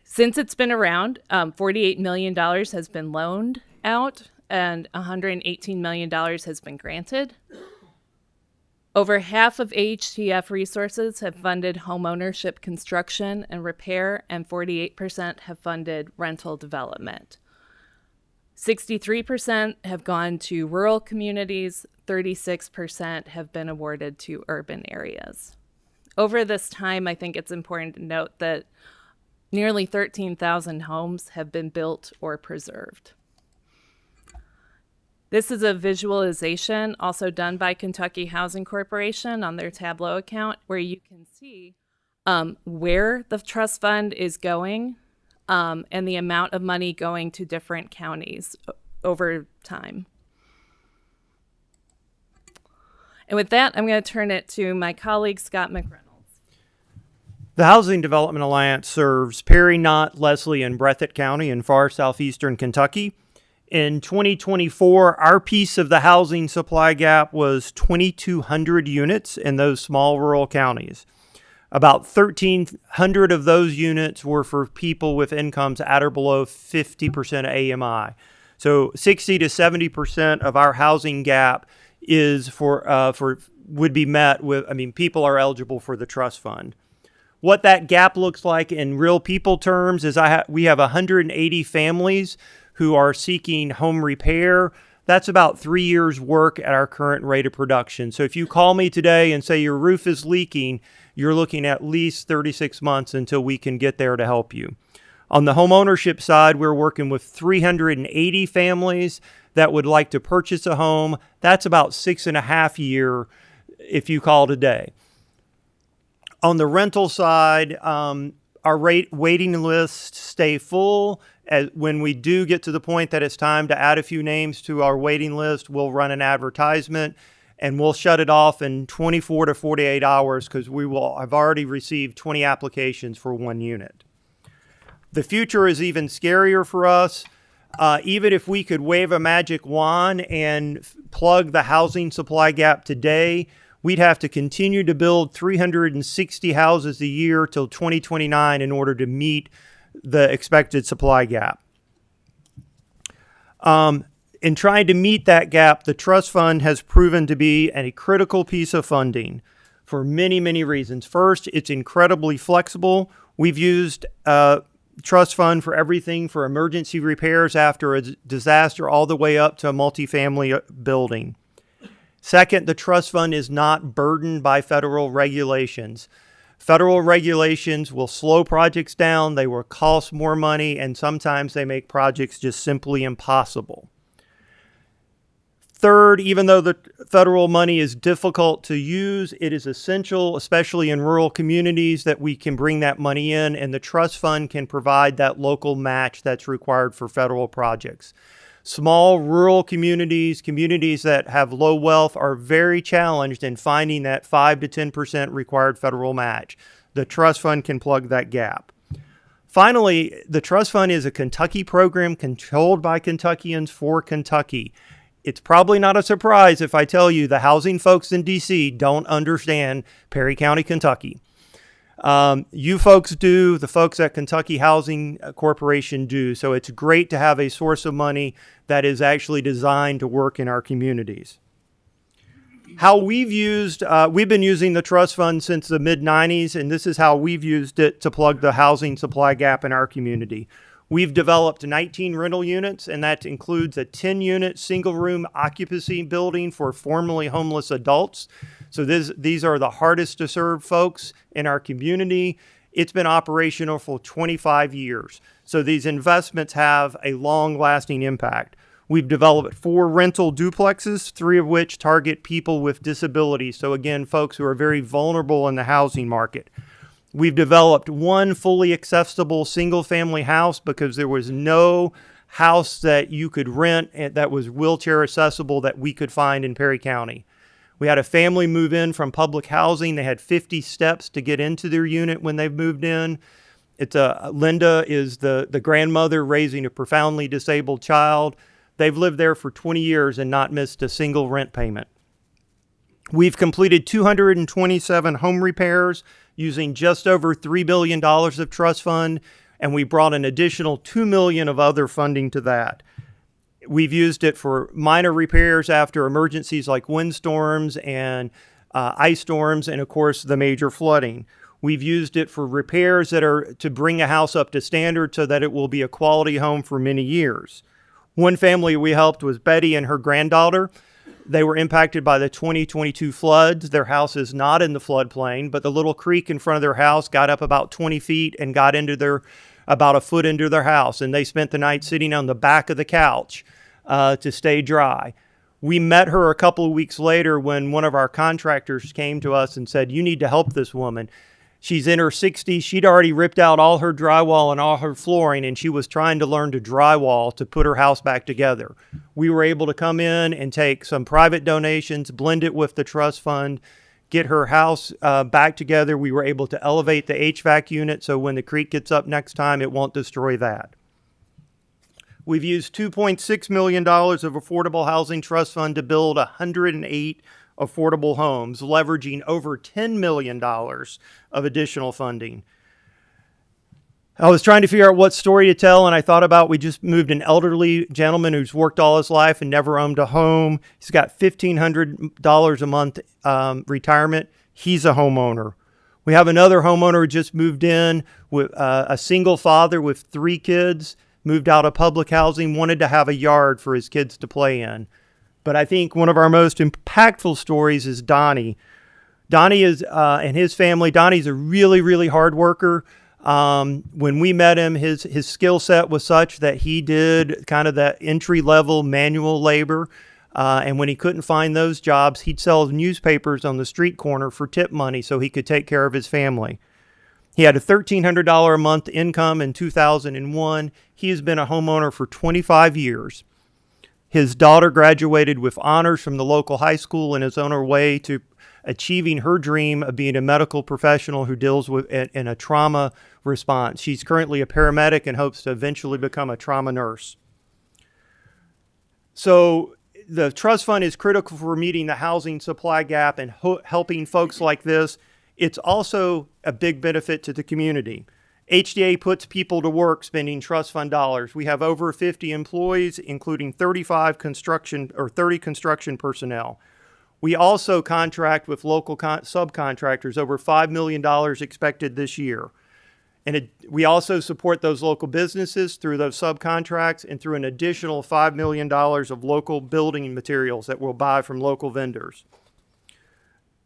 Since it's been around, $48 million has been loaned out and $118 million has been granted. Over half of AHTF resources have funded homeownership construction and repair, and 48% have funded rental development. 63% have gone to rural communities, 36% have been awarded to urban areas. Over this time, I think it's important to note that nearly 13,000 homes have been built or preserved. This is a visualization also done by Kentucky Housing Corporation on their Tableau account, where you can see where the trust fund is going and the amount of money going to different counties over time. And with that, I'm going to turn it to my colleague, Scott McReynolds. The Housing Development Alliance serves Perry, Knott, Leslie, and Breathitt County in far southeastern Kentucky. In 2024, our piece of the housing supply gap was 2,200 units in those small rural counties. About 1,300 of those units were for people with incomes at or below 50% of AMI. So 60 to 70% of our housing gap is would be met with, people are eligible for the trust fund. What that gap looks like in real people terms is we have 180 families who are seeking home repair. That's about 3 years' work at our current rate of production. So if you call me today and say your roof is leaking, you're looking at least 36 months until we can get there to help you. On the home ownership side, we're working with 380 families that would like to purchase a home. That's about 6.5 years if you call today. On the rental side, our waiting lists stay full. When we do get to the point that it's time to add a few names to our waiting list, we'll run an advertisement and we'll shut it off in 24 to 48 hours because we will have already received 20 applications for one unit. The future is even scarier for us. Even if we could wave a magic wand and plug the housing supply gap today, we'd have to continue to build 360 houses a year till 2029 in order to meet the expected supply gap. In trying to meet that gap, the trust fund has proven to be a critical piece of funding for many, many reasons. First, it's incredibly flexible. We've used trust fund for everything for emergency repairs after a disaster all the way up to a multifamily building. Second, the trust fund is not burdened by federal regulations. Federal regulations will slow projects down, they will cost more money, and sometimes they make projects just simply impossible. Third, even though the federal money is difficult to use, it is essential, especially in rural communities, that we can bring that money in, and the trust fund can provide that local match that's required for federal projects. Small rural communities that have low wealth are very challenged in finding that 5 to 10% required federal match. The trust fund can plug that gap. Finally, the trust fund is a Kentucky program controlled by Kentuckians for Kentucky. It's probably not a surprise if I tell you the housing folks in D.C. don't understand Perry County, Kentucky. You folks do, the folks at Kentucky Housing Corporation do. So it's great to have a source of money that is actually designed to work in our communities. How we've been using the trust fund since the mid-90s, and this is how we've used it to plug the housing supply gap in our community. We've developed 19 rental units, and that includes a 10-unit single-room occupancy building for formerly homeless adults. So these are the hardest to serve folks in our community. It's been operational for 25 years. So these investments have a long-lasting impact. We've developed 4 rental duplexes, 3 of which target people with disabilities. So again, folks who are very vulnerable in the housing market. We've developed 1 fully accessible single-family house because there was no house that you could rent that was wheelchair accessible that we could find in Perry County. We had a family move in from public housing. They had 50 steps to get into their unit when they've moved in. Linda is the grandmother raising a profoundly disabled child. They've lived there for 20 years and not missed a single rent payment. We've completed 227 home repairs using just over $3 billion of trust fund, and we brought an additional $2 million of other funding to that. We've used it for minor repairs after emergencies like windstorms and ice storms, and of course the major flooding. We've used it for repairs that are to bring a house up to standard so that it will be a quality home for many years. One family we helped was Betty and her granddaughter. They were impacted by the 2022 floods. Their house is not in the floodplain, but the little creek in front of their house got up about 20 feet and got into about a foot into their house. And they spent the night sitting on the back of the couch to stay dry. We met her a couple of weeks later when one of our contractors came to us and said, "You need to help this woman. She's in her 60s. She'd already ripped out all her drywall and all her flooring, and she was trying to learn to drywall to put her house back together." We were able to come in and take some private donations, blend it with the trust fund, get her house back together. We were able to elevate the HVAC unit so when the creek gets up next time, it won't destroy that. We've used $2.6 million of Affordable Housing Trust Fund to build 108 affordable homes, leveraging over $10 million of additional funding. I was trying to figure out what story to tell, and I thought about we just moved an elderly gentleman who's worked all his life and never owned a home. He's got $1,500 a month retirement. He's a homeowner. We have another homeowner who just moved in with a single father with 3 kids, moved out of public housing, wanted to have a yard for his kids to play in. But I think one of our most impactful stories is Donnie. Donnie is, and his family, Donnie's a really, really hard worker. When we met him, his skill set was such that he did kind of that entry-level manual labor. And when he couldn't find those jobs, he'd sell newspapers on the street corner for tip money so he could take care of his family. He had a $1,300 a month income in 2001. He has been a homeowner for 25 years. His daughter graduated with honors from the local high school and is on her way to achieving her dream of being a medical professional who deals with in a trauma response. She's currently a paramedic and hopes to eventually become a trauma nurse. So the trust fund is critical for meeting the housing supply gap and helping folks like this. It's also a big benefit to the community. HDA puts people to work spending trust fund dollars. We have over 50 employees, including 30 construction personnel. We also contract with local subcontractors, over $5 million expected this year. And we also support those local businesses through those subcontracts and through an additional $5 million of local building materials that we'll buy from local vendors.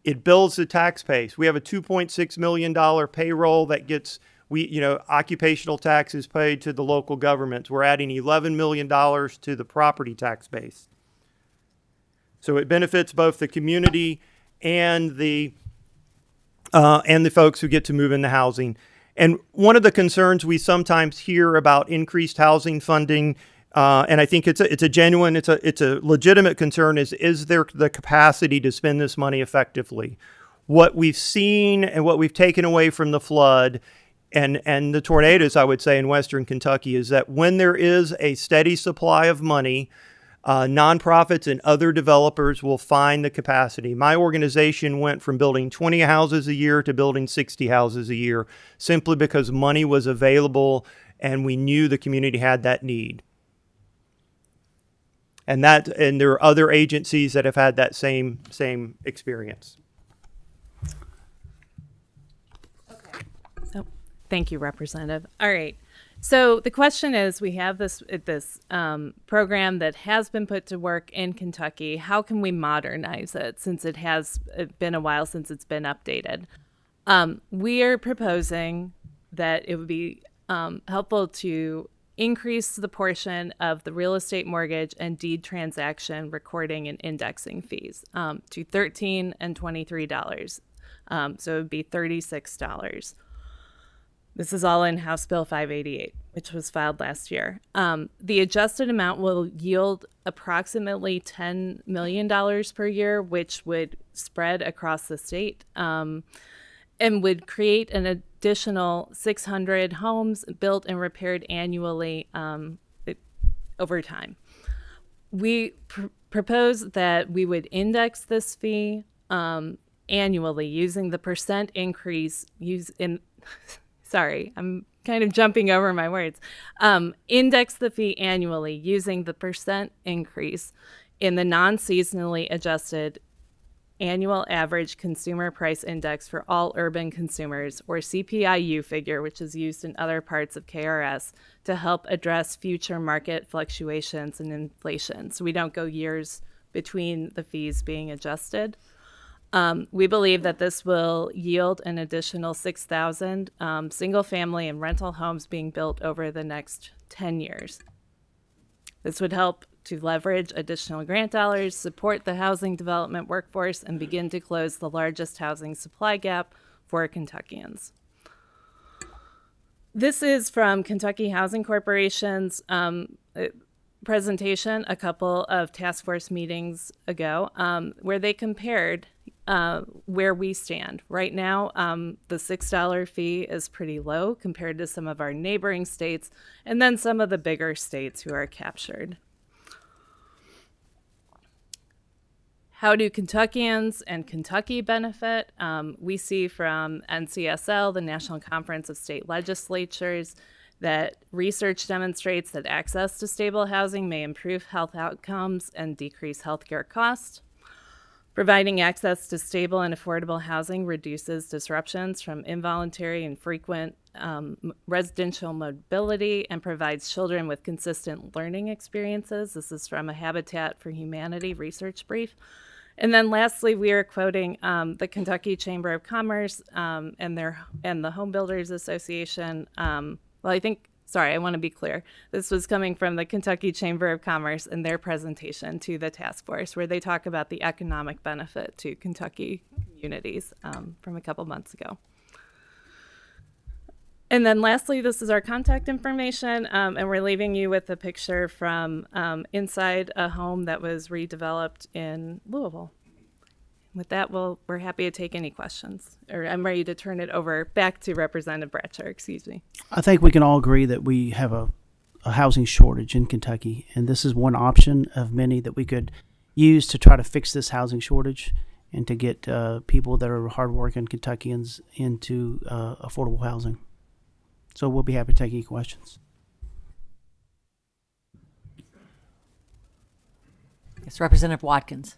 It builds the tax base. We have a $2.6 million payroll that gets, occupational taxes paid to the local governments. We're adding $11 million to the property tax base. So it benefits both the community and the folks who get to move into housing. And one of the concerns we sometimes hear about increased housing funding, and I think it's a legitimate concern, is there the capacity to spend this money effectively? What we've seen and what we've taken away from the flood and the tornadoes, I would say, in Western Kentucky, is that when there is a steady supply of money, nonprofits and other developers will find the capacity. My organization went from building 20 houses a year to building 60 houses a year simply because money was available and we knew the community had that need. And there are other agencies that have had that same experience. Oh, thank you, Representative. All right. So the question is, we have this program that has been put to work in Kentucky. How can we modernize it since it has been a while since it's been updated? We are proposing that it would be helpful to increase the portion of the real estate mortgage and deed transaction recording and indexing fees to $13 and $23. So it would be $36. This is all in House Bill 588, which was filed last year. The adjusted amount will yield approximately $10 million per year, which would spread across the state and would create an additional 600 homes built and repaired annually over time. We propose that we would index this fee annually using the percent increase Sorry, I'm kind of jumping over my words. Index the fee annually using the percent increase in the non-seasonally adjusted annual average consumer price index for all urban consumers, or CPIU figure, which is used in other parts of KRS to help address future market fluctuations and inflation. So we don't go years between the fees being adjusted. We believe that this will yield an additional 6,000 single-family and rental homes being built over the next 10 years. This would help to leverage additional grant dollars, support the housing development workforce, and begin to close the largest housing supply gap for Kentuckians. This is from Kentucky Housing Corporation's presentation a couple of task force meetings ago, where they compared where we stand. Right now, the $6 fee is pretty low compared to some of our neighboring states and then some of the bigger states who are captured. How do Kentuckians and Kentucky benefit? We see from NCSL, the National Conference of State Legislatures, that research demonstrates that access to stable housing may improve health outcomes and decrease healthcare costs. Providing access to stable and affordable housing reduces disruptions from involuntary and frequent residential mobility and provides children with consistent learning experiences. This is from a Habitat for Humanity research brief. And then lastly, we are quoting the Kentucky Chamber of Commerce and the Home Builders Association. I want to be clear. This was coming from the Kentucky Chamber of Commerce in their presentation to the task force, where they talk about the economic benefit to Kentucky communities from a couple months ago. And then lastly, this is our contact information, and we're leaving you with a picture from inside a home that was redeveloped in Louisville. With that, we're happy to take any questions, or I'm ready to turn it over back to Representative Bradshaw, excuse me. I think we can all agree that we have a housing shortage in Kentucky, and this is one option of many that we could use to try to fix this housing shortage and to get people that are hardworking Kentuckians into affordable housing. So we'll be happy to take any questions. Yes, Representative Watkins.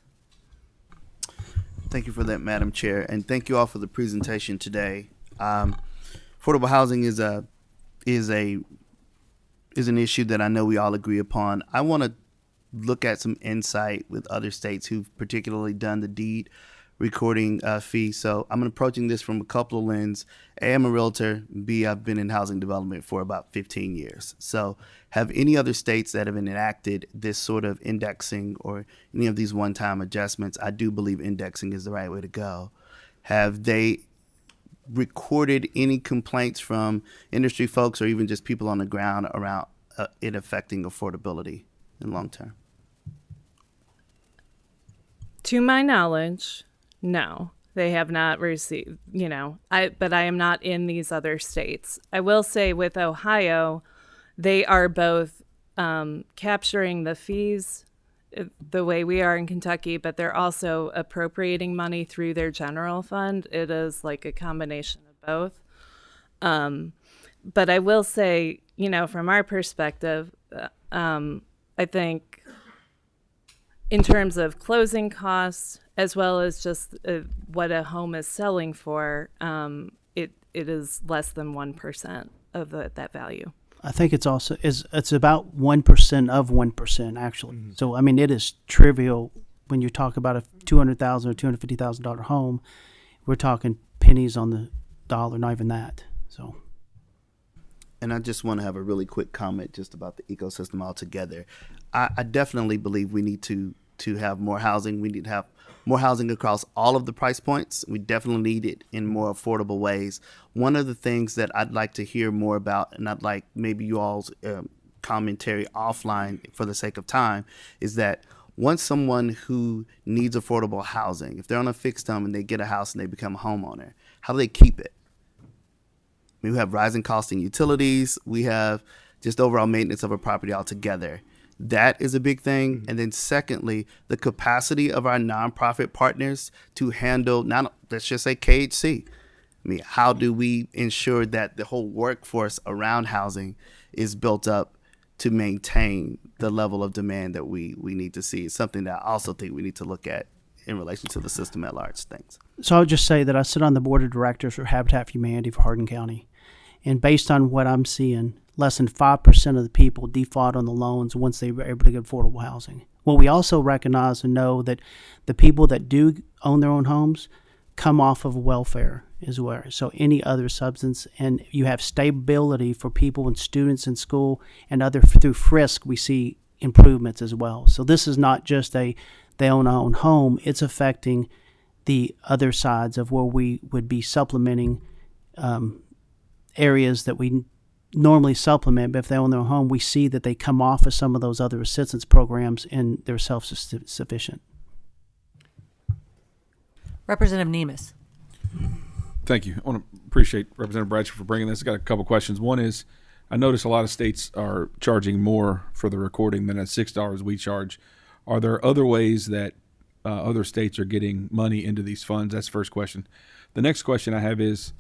Thank you for that, Madam Chair, and thank you all for the presentation today. Affordable housing is an issue that I know we all agree upon. I want to look at some insight with other states who've particularly done the deed recording fee. So I'm approaching this from a couple of lenses. A, I'm a realtor. B, I've been in housing development for about 15 years. So have any other states that have enacted this sort of indexing or any of these one-time adjustments? I do believe indexing is the right way to go. Have they recorded any complaints from industry folks or even just people on the ground around it affecting affordability in long term? To my knowledge, no, they have not received, but I am not in these other states. I will say with Ohio, they are both capturing the fees the way we are in Kentucky, but they're also appropriating money through their general fund. It is like a combination of both. But I will say, from our perspective, I think in terms of closing costs, as well as just what a home is selling for, it is less than 1% of that value. I think it's about 1% of 1% actually. Mm-hmm. So it is trivial when you talk about a $200,000 or $250,000 home. We're talking pennies on the dollar, not even that. So. And I just want to have a really quick comment just about the ecosystem altogether. I definitely believe we need to have more housing. We need to have more housing across all of the price points. We definitely need it in more affordable ways. One of the things that I'd like to hear more about, and I'd like maybe you all's commentary offline for the sake of time, is that once someone who needs affordable housing, if they're on a fixed term and they get a house and they become a homeowner, how do they keep it? We have rising costs in utilities. We have just overall maintenance of a property altogether. That is a big thing. And then secondly, the capacity of our nonprofit partners to handle, let's just say KHC. How do we ensure that the whole workforce around housing is built up to maintain the level of demand that we need to see? It's something that I also think we need to look at in relation to the system at large. Thanks. So I'll just say that I sit on the board of directors for Habitat for Humanity for Hardin County. And based on what I'm seeing, less than 5% of the people default on the loans once they were able to get affordable housing. Well, we also recognize and know that the people that do own their own homes come off of welfare as well. So any other substance, and you have stability for people and students in school, and through Frisk we see improvements as well. So this is not just they own their own home, it's affecting the other sides of where we would be supplementing areas that we normally supplement, but if they own their own home, we see that they come off of some of those other assistance programs and they're self-sufficient. Representative Nemus. Thank you. I want to appreciate Representative Bradshaw for bringing this. I got a couple questions. One is, I notice a lot of states are charging more for the recording than at $6 we charge. Are there other ways that other states are getting money into these funds? That's the first question. The next question I have is,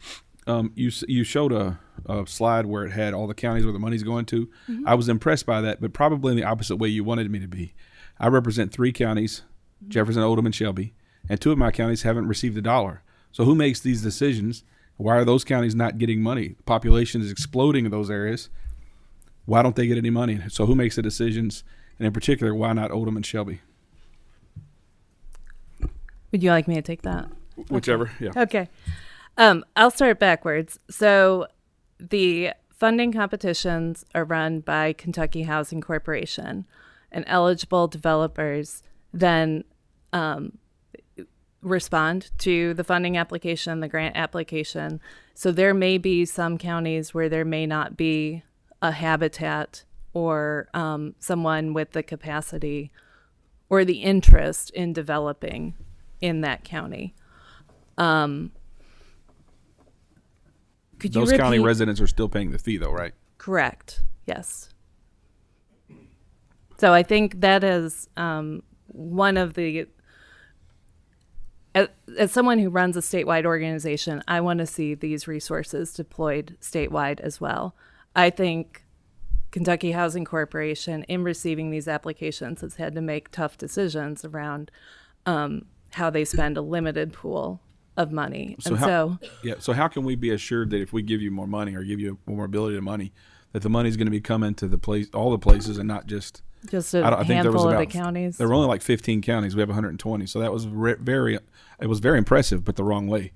you showed a slide where it had all the counties where the money's going to. I was impressed by that, but probably in the opposite way you wanted me to be. I represent 3 counties, Jefferson, Oldham, and Shelby, and 2 of my counties haven't received $1. So who makes these decisions? Why are those counties not getting money? Population is exploding in those areas. Why don't they get any money? So who makes the decisions? And in particular, why not Oldham and Shelby? Would you like me to take that? Whichever, yeah. Okay. I'll start backwards. So the funding competitions are run by Kentucky Housing Corporation, and eligible developers then respond to the funding application, the grant application. So there may be some counties where there may not be a habitat or someone with the capacity or the interest in developing in that county. Could you Those county repeat? residents are still paying the fee, though, right? Correct. Yes. So I think that is one of the, as someone who runs a statewide organization, I want to see these resources deployed statewide as well. I think Kentucky Housing Corporation, in receiving these applications, has had to make tough decisions around how they spend a limited pool of money. So how can we be assured that if we give you more money or give you more ability to money, that the money is going to be coming to the place, all the places, and not just a I think there was handful of about, the counties? There were only like 15 counties. We have 120, so that was very impressive, but the wrong way.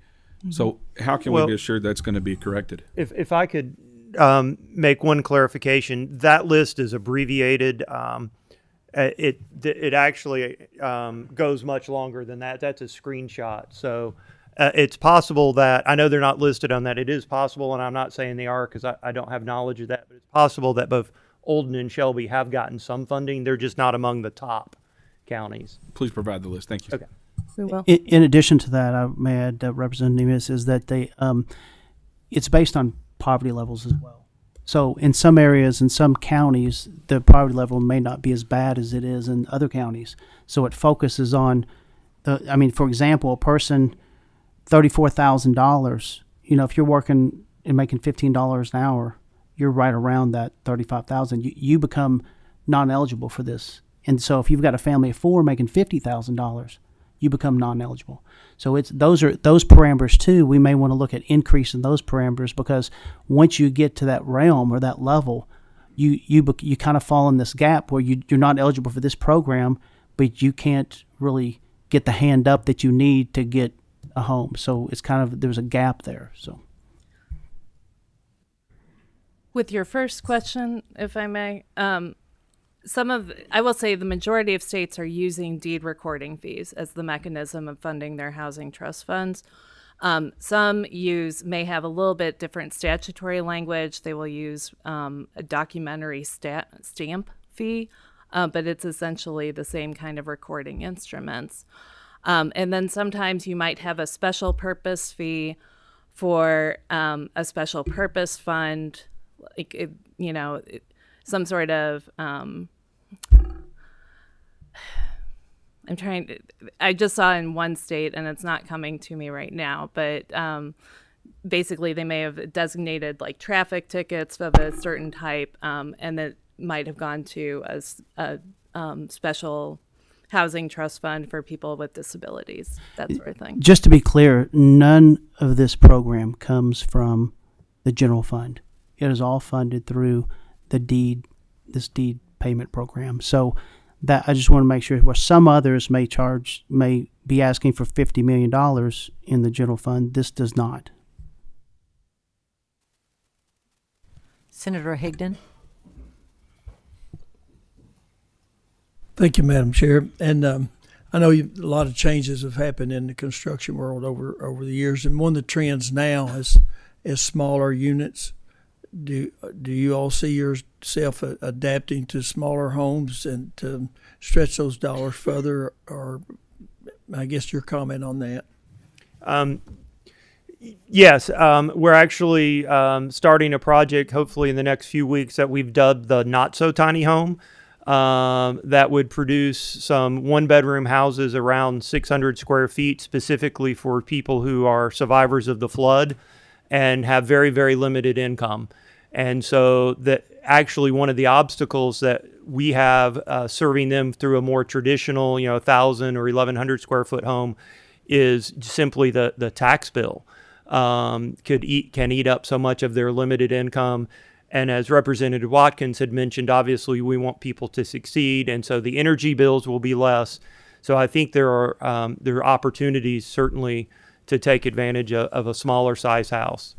So how can we be assured that's going to be corrected? If I could make one clarification, that list is abbreviated. It actually goes much longer than that. That's a screenshot. So it's possible that, I know they're not listed on that. It is possible, and I'm not saying they are because I don't have knowledge of that, but it's possible that both Olden and Shelby have gotten some funding. They're just not among the top counties. Please provide the list. Thank you. Okay. We will. In addition to that, I may add, Representative Nemus, is that they it's based on poverty levels as well. So in some areas, in some counties, the poverty level may not be as bad as it is in other counties. So it focuses on for example, a person, $34,000, if you're working and making $15 an hour, you're right around that $35,000. You become non-eligible for this. And so if you've got a family of 4 making $50,000, you become non-eligible. So those parameters too. We may want to look at increasing those parameters, because once you get to that realm or that level, you kind of fall in this gap where you're not eligible for this program, but you can't really get the hand up that you need to get a home. So it's kind of, there's a gap there. So With your first question, if I may, I will say the majority of states are using deed recording fees as the mechanism of funding their housing trust funds. Some may have a little bit different statutory language. They will use a documentary stamp fee, but it's essentially the same kind of recording instruments. And then sometimes you might have a special purpose fee for a special purpose fund, some sort of I just saw in one state, and it's not coming to me right now, but basically they may have designated like traffic tickets of a certain type, and that might have gone to a special housing trust fund for people with disabilities, that sort of thing. just to be clear, none of this program comes from the general fund. It is all funded through this deed payment program. So that I just want to make sure, where some others may be asking for $50 million in the general fund, this does not. Senator Higdon. Thank you, Madam Chair. And I know a lot of changes have happened in the construction world over the years, and one of the trends now is smaller units. Do you all see yourself adapting to smaller homes and to stretch those dollars further? Or I guess your comment on that. Yes, we're actually starting a project, hopefully in the next few weeks, that we've dubbed the Not So Tiny Home. That would produce some one-bedroom houses around 600 square feet, specifically for people who are survivors of the flood and have very, very limited income. And so that actually one of the obstacles that we have serving them through a more traditional, 1,000 or 1,100 square foot home is simply the tax bill. Can eat up so much of their limited income. And as Representative Watkins had mentioned, obviously we want people to succeed, and so the energy bills will be less. So I think there are opportunities certainly to take advantage of a smaller size house.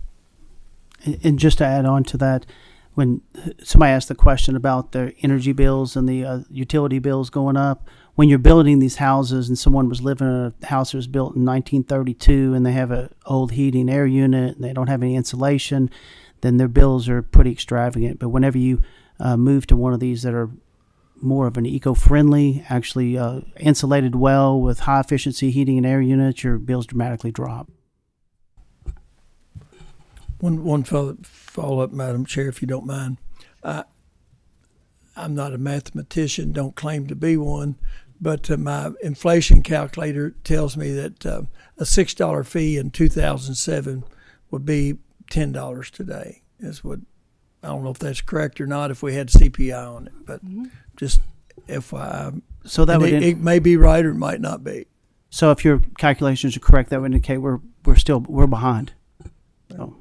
And just to add on to that, when somebody asked the question about the energy bills and the utility bills going up, when you're building these houses and someone was living in a house that was built in 1932 and they have an old heating air unit and they don't have any insulation, then their bills are pretty extravagant. But whenever you move to one of these that are more of an eco-friendly, actually insulated well with high-efficiency heating and air units, your bills dramatically drop. One follow-up, Madam Chair, if you don't mind. I'm not a mathematician, don't claim to be one, but my inflation calculator tells me that a $6 fee in 2007 would be $10 today. Is what, I don't know if that's correct or not, if we had CPI on it, but just FYI. So that it may be right or it might not be. So if your calculations are correct, that would indicate we're behind. So.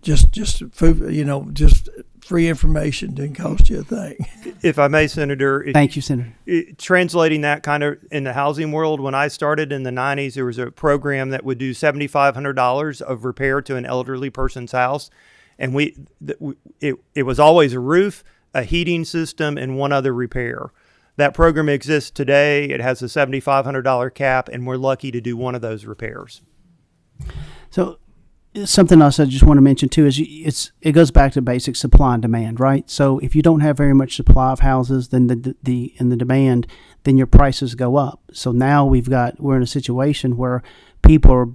Just food, just free information didn't cost you a thing. If I may, Senator. Thank you, Senator. Translating that kind of in the housing world, when I started in the 90s, there was a program that would do $7,500 of repair to an elderly person's house. And it was always a roof, a heating system, and one other repair. That program exists today. It has a $7,500 cap, and we're lucky to do one of those repairs. So something else I just want to mention too is it goes back to basic supply and demand, right? So if you don't have very much supply of houses, then the demand, then your prices go up. So now we're in a situation where people are,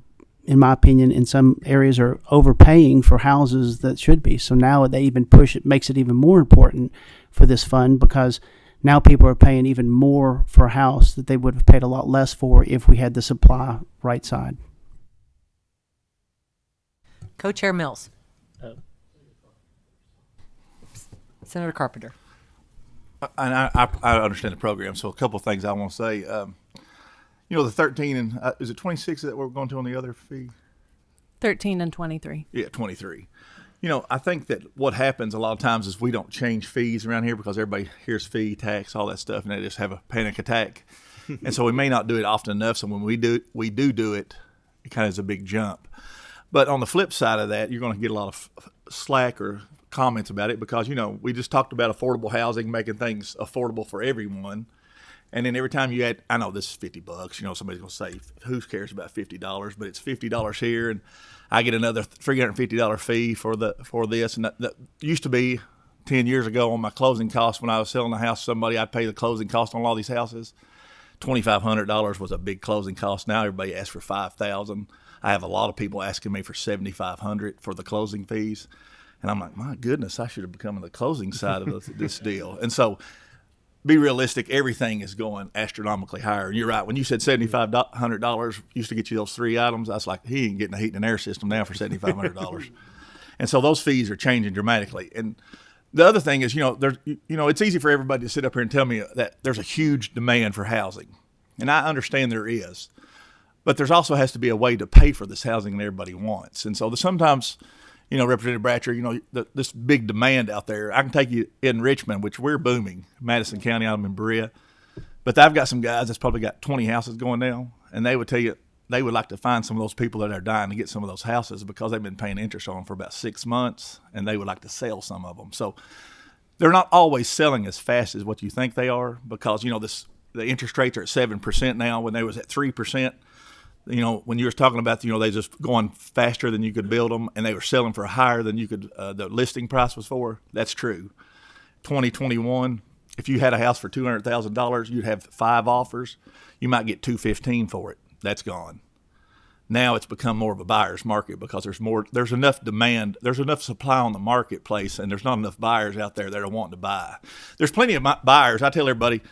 in my opinion, in some areas are overpaying for houses that should be. So now they even makes it even more important for this fund, because now people are paying even more for a house that they would have paid a lot less for if we had the supply right side. Co-Chair Mills. Senator Carpenter. And I understand the program, so a couple of things I want to say. The 13 and is it 26 that we're going to on the other fee? 13 and 23. Yeah, 23. I think that what happens a lot of times is we don't change fees around here because everybody hears fee, tax, all that stuff, and they just have a panic attack. And so we may not do it often enough. So when we do it, it kind of is a big jump. But on the flip side of that, you're going to get a lot of slack or comments about it because, we just talked about affordable housing, making things affordable for everyone. And then every time you add, I know this is $50, somebody's going to say, who cares about $50? But it's $50 here, and I get another $350 fee for this. And that used to be 10 years ago on my closing costs when I was selling the house to somebody, I'd pay the closing cost on all these houses. $2,500 was a big closing cost. Now everybody asks for $5,000. I have a lot of people asking me for $7,500 for the closing fees. And I'm like, my goodness, I should have become on the closing side of this deal. And so be realistic. Everything is going astronomically higher. And you're right. When you said $7,500 used to get you those three items, I was like, he ain't getting a heat and air system now for $7,500. And so those fees are changing dramatically. And the other thing is, it's easy for everybody to sit up here and tell me that there's a huge demand for housing. And I understand there is. But there's also has to be a way to pay for this housing that everybody wants. And so sometimes, Representative Bratcher, this big demand out there. I can take you in Richmond, which we're booming, Madison County, I'm in Berea. But I've got some guys that's probably got 20 houses going now, and they would tell you they would like to find some of those people that are dying to get some of those houses because they've been paying interest on them for about 6 months, and they would like to sell some of them. So they're not always selling as fast as what you think they are because, the interest rates are at 7% now when they was at 3%. When you were talking about, they just going faster than you could build them, and they were selling for higher than you could, the listing price was for. That's true. 2021, if you had a house for $200,000, you'd have 5 offers. You might get $215,000 for it. That's gone. Now it's become more of a buyer's market because there's enough demand, there's enough supply on the marketplace, and there's not enough buyers out there that are wanting to buy. There's plenty of buyers. I tell everybody,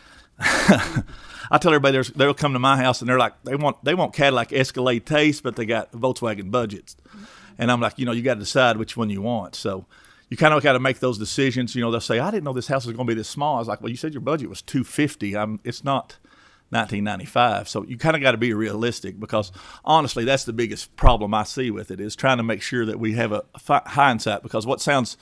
they'll come to my house and they're like, they want Cadillac Escalade taste, but they got Volkswagen budgets. And I'm like, you got to decide which one you want. So you kind of got to make those decisions. They'll say, I didn't know this house was going to be this small. I was like, well, you said your budget was $250. It's not $1995. So you kind of got to be realistic, because honestly, that's the biggest problem I see with it, is trying to make sure that we have a hindsight, because what sounds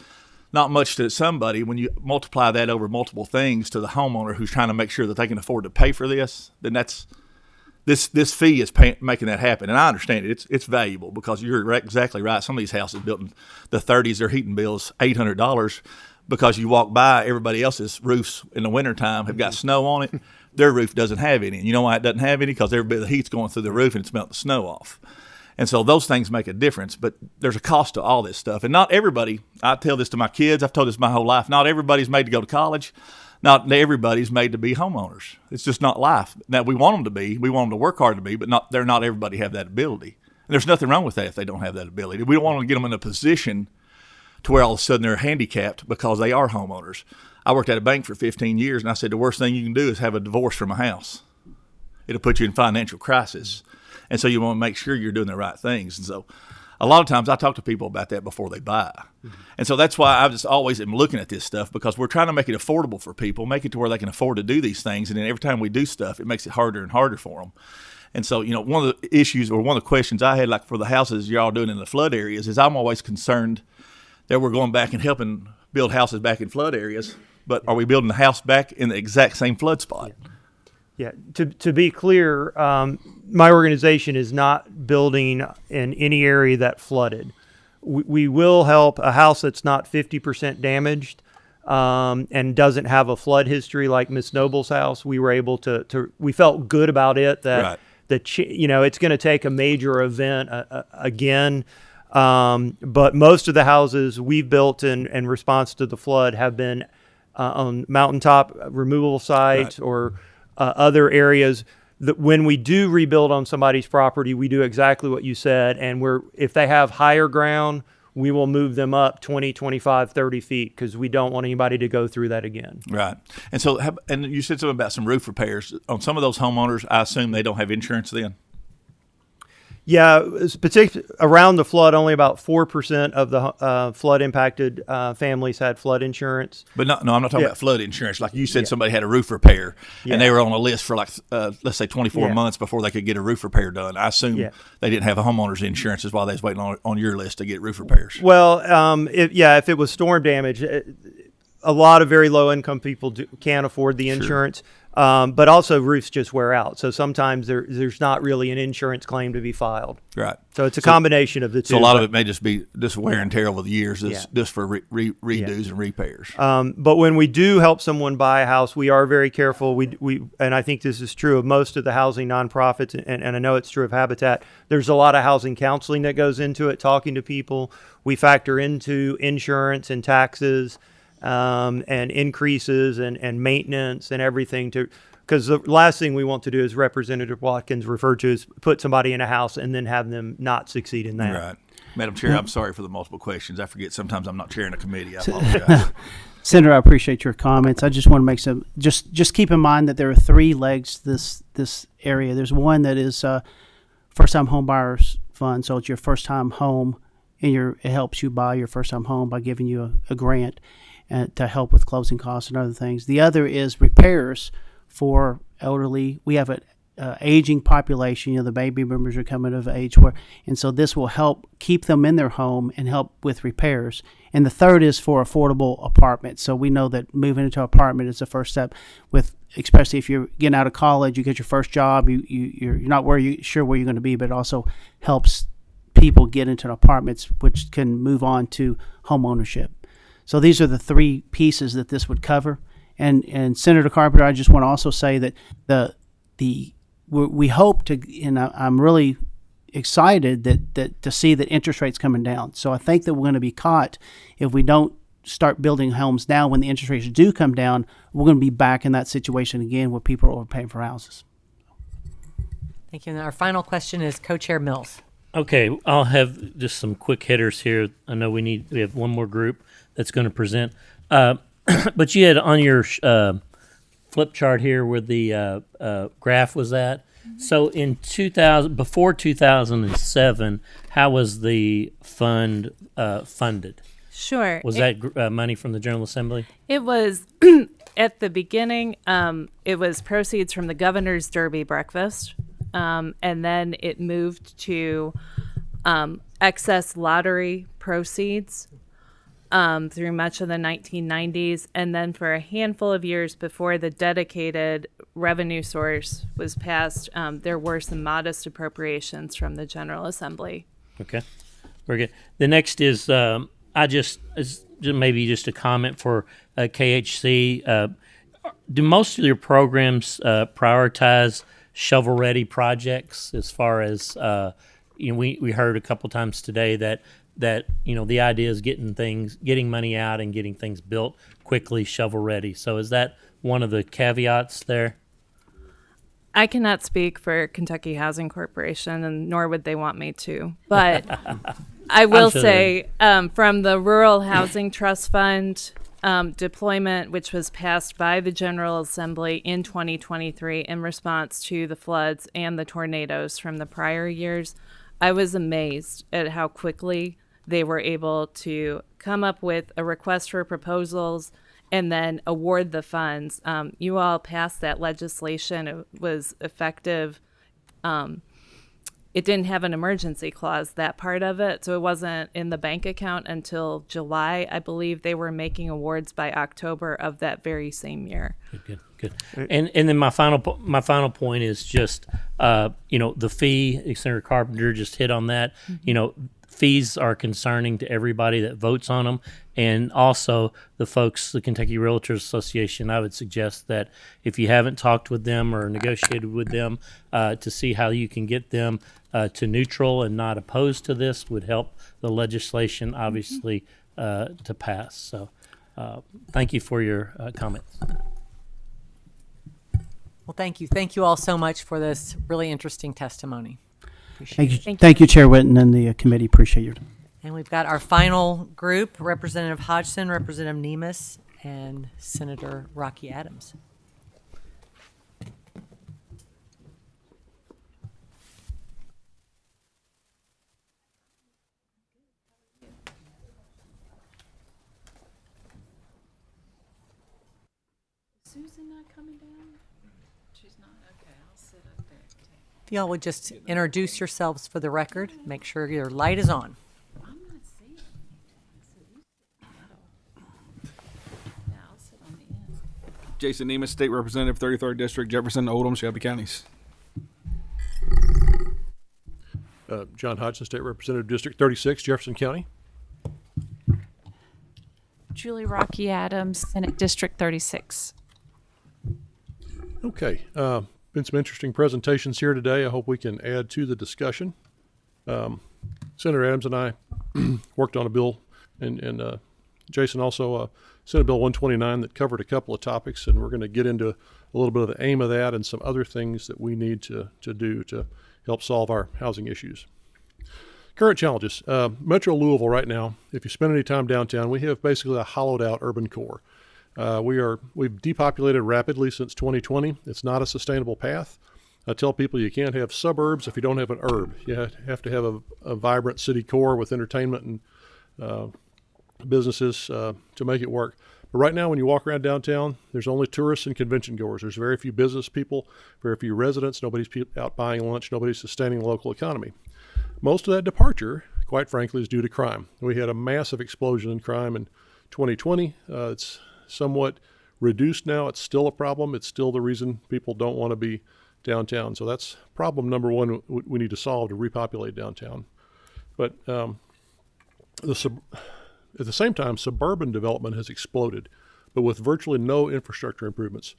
not much to somebody, when you multiply that over multiple things to the homeowner who's trying to make sure that they can afford to pay for this, then this fee is making that happen. And I understand it. It's valuable, because you're exactly right. Some of these houses built in the 30s, their heating bill's $800, because you walk by everybody else's roofs in the wintertime have got snow on it. Their roof doesn't have any. And you know why it doesn't have any? Because the heat's going through the roof and it's melting the snow off. And so those things make a difference, but there's a cost to all this stuff. And not everybody, I tell this to my kids, I've told this my whole life, not everybody's made to go to college. Not everybody's made to be homeowners. It's just not life. Now, we want them to be, we want them to work hard to be, but not everybody have that ability. And there's nothing wrong with that if they don't have that ability. We don't want to get them in a position to where all of a sudden they're handicapped because they are homeowners. I worked at a bank for 15 years, and I said the worst thing you can do is have a divorce from a house. It'll put you in financial crisis. And so you want to make sure you're doing the right things. And so a lot of times I talk to people about that before they buy. Mm-hmm. And so that's why I just always am looking at this stuff, because we're trying to make it affordable for people, make it to where they can afford to do these things. And then every time we do stuff, it makes it harder and harder for them. And so, one of the issues, or one of the questions I had, like for the houses y'all doing in the flood areas, is I'm always concerned that we're going back and helping build houses back in flood areas, but are we building the house back in the exact same flood spot? Yeah. To be clear, my organization is not building in any area that flooded. We will help a house that's not 50% damaged and doesn't have a flood history like Miss Noble's house. We were able to we felt good about it, that it's going to take a major event again. But most of the houses we've built in response to the flood have been on mountaintop removal sites or other areas. That when we do rebuild on somebody's property, we do exactly what you said. And if they have higher ground, we will move them up 20, 25, 30 feet, because we don't want anybody to go through that again. Right. And so, and you said something about some roof repairs. On some of those homeowners, I assume they don't have insurance then? Yeah, particularly around the flood, only about 4% of the flood-impacted families had flood insurance. But no, I'm not talking about flood insurance. Like you said, somebody had a roof repair, and they were on a list for let's say 24 months before they could get a roof repair done. I assume they didn't have a homeowner's insurance, is why they was waiting on your list to get roof repairs. Well, if it was storm damage, a lot of very low-income people can't afford the insurance. But also roofs just wear out. So sometimes there's not really an insurance claim to be filed. Right. So it's a combination of the two. So a lot of it may just be wear and tear over the years, just for redos and repairs. But when we do help someone buy a house, we are very careful. We and I think this is true of most of the housing nonprofits, and I know it's true of Habitat. There's a lot of housing counseling that goes into it, talking to people. We factor into insurance and taxes, and increases and maintenance and everything, because the last thing we want to do, as Representative Watkins referred to, is put somebody in a house and then have them not succeed in that. Right. Madam Chair, I'm sorry for the multiple questions. I forget sometimes I'm not chairing a committee. I apologize. Senator, I appreciate your comments. I just want to make some, just keep in mind that there are three legs to this area. There's one that is first-time home buyers fund, so it's your first-time home, and it helps you buy your first-time home by giving you a grant to help with closing costs and other things. The other is repairs for elderly. We have an aging population. The baby boomers are coming of age, and so this will help keep them in their home and help with repairs. And the third is for affordable apartments. So we know that moving into an apartment is the first step, especially if you're getting out of college, you get your first job, you're not sure where you're going to be, but it also helps people get into apartments, which can move on to home ownership. So these are the three pieces that this would cover. And Senator Carpenter, I just want to also say that we hope to, and I'm really excited that to see that interest rates coming down. So I think that we're going to be caught if we don't start building homes now. When the interest rates do come down, we're going to be back in that situation again where people are overpaying for houses. Thank you. And our final question is Co-Chair Mills. Okay, I'll have just some quick hitters here. I know we have one more group that's going to present. But you had on your flip chart here where the graph was at. So in before 2007, how was the fund funded? Sure. Was that money from the General Assembly? It was at the beginning. It was proceeds from the Governor's Derby breakfast, and then it moved to excess lottery proceeds through much of the 1990s, and then for a handful of years before the dedicated revenue source was passed, there were some modest appropriations from the General Assembly. Okay, very good. The next is maybe just a comment for KHC. Do most of your programs prioritize shovel-ready projects? As far as we heard a couple times today that the idea is getting money out and getting things built quickly, shovel-ready. So is that one of the caveats there? I cannot speak for Kentucky Housing Corporation, and nor would they want me to. But I will say from the Rural Housing Trust Fund deployment, which was passed by the General Assembly in 2023 in response to the floods and the tornadoes from the prior years, I was amazed at how quickly they were able to come up with a request for proposals and then award the funds. You all passed that legislation. It was effective. It didn't have an emergency clause, that part of it, so it wasn't in the bank account until July. I believe they were making awards by October of that very same year. Good. And then my final point is just the fee. Senator Carpenter just hit on that. Mm-hmm. Fees are concerning to everybody that votes on them, and also the Kentucky Realtors Association. I would suggest that if you haven't talked with them or negotiated with them to see how you can get them to neutral and not opposed to this would help the legislation, obviously, to pass. So thank you for your comments. Well, thank you. Thank you all so much for this really interesting testimony. Thank you, Chair Whitten and the committee. Appreciate you. And we've got our final group, Representative Hodgson, Representative Nemus, and Senator Rocky Adams. Susan not coming down? She's not? Okay, I'll sit up there. If y'all would just introduce yourselves for the record, make sure your light is on. I'm not seeing anything. Yeah, I'll sit on the end. Jason Nemus, State Representative, 33rd District, Jefferson, Oldham, Shelby Counties. John Hodgson, State Representative, District 36, Jefferson County. Julie Rocky Adams, Senate District 36. Okay. Been some interesting presentations here today. I hope we can add to the discussion. Senator Adams and I worked on a bill, and Jason also Senate Bill 129 that covered a couple of topics, and we're going to get into a little bit of the aim of that and some other things that we need to do to help solve our housing issues. Current challenges. Metro Louisville right now, if you spend any time downtown, we have basically a hollowed out urban core. We've depopulated rapidly since 2020. It's not a sustainable path. I tell people you can't have suburbs if you don't have an urb. You have to have a vibrant city core with entertainment and businesses to make it work. But right now, when you walk around downtown, there's only tourists and convention goers. There's very few business people, very few residents. Nobody's out buying lunch. Nobody's sustaining the local economy. Most of that departure, quite frankly, is due to crime. We had a massive explosion in crime in 2020. It's somewhat reduced now. It's still a problem. It's still the reason people don't want to be downtown. So that's problem number one we need to solve to repopulate downtown. But at the same time, suburban development has exploded, but with virtually no infrastructure improvements.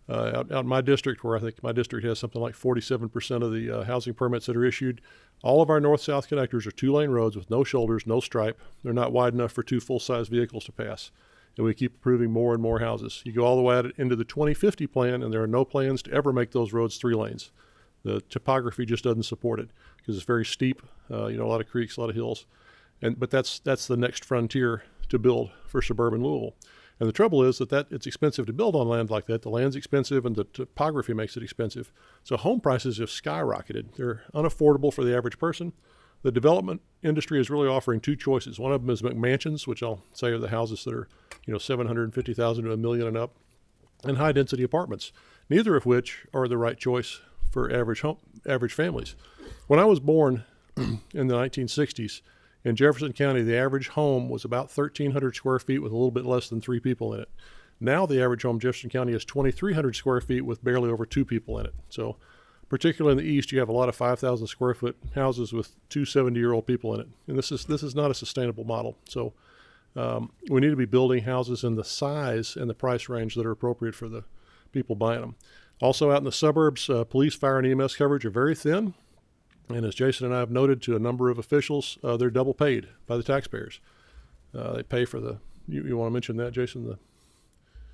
Out in my district, where I think my district has something like 47% of the housing permits that are issued, all of our north-south connectors are two-lane roads with no shoulders, no stripe. They're not wide enough for two full-size vehicles to pass. And we keep approving more and more houses. You go all the way out into the 2050 plan, and there are no plans to ever make those roads 3 lanes. The topography just doesn't support it because it's very steep, a lot of creeks, a lot of hills. But that's the next frontier to build for suburban Louisville. And the trouble is that it's expensive to build on land like that. The land's expensive and the topography makes it expensive. So home prices have skyrocketed. They're unaffordable for the average person. The development industry is really offering two choices. One of them is McMansions, which I'll say are the houses that are, $750,000 to $1 million and up, and high density apartments, neither of which are the right choice for average families. When I was born in the 1960s, in Jefferson County, the average home was about 1,300 square feet with a little bit less than 3 people in it. Now the average home in Jefferson County is 2,300 square feet with barely over 2 people in it. So particularly in the east, you have a lot of 5,000 square foot houses with 2 70-year-old people in it. And this is not a sustainable model. So we need to be building houses in the size and the price range that are appropriate for the people buying them. Also out in the suburbs, police, fire, and EMS coverage are very thin. And as Jason and I have noted to a number of officials, they're double paid by the taxpayers. They pay for you want to mention that, Jason?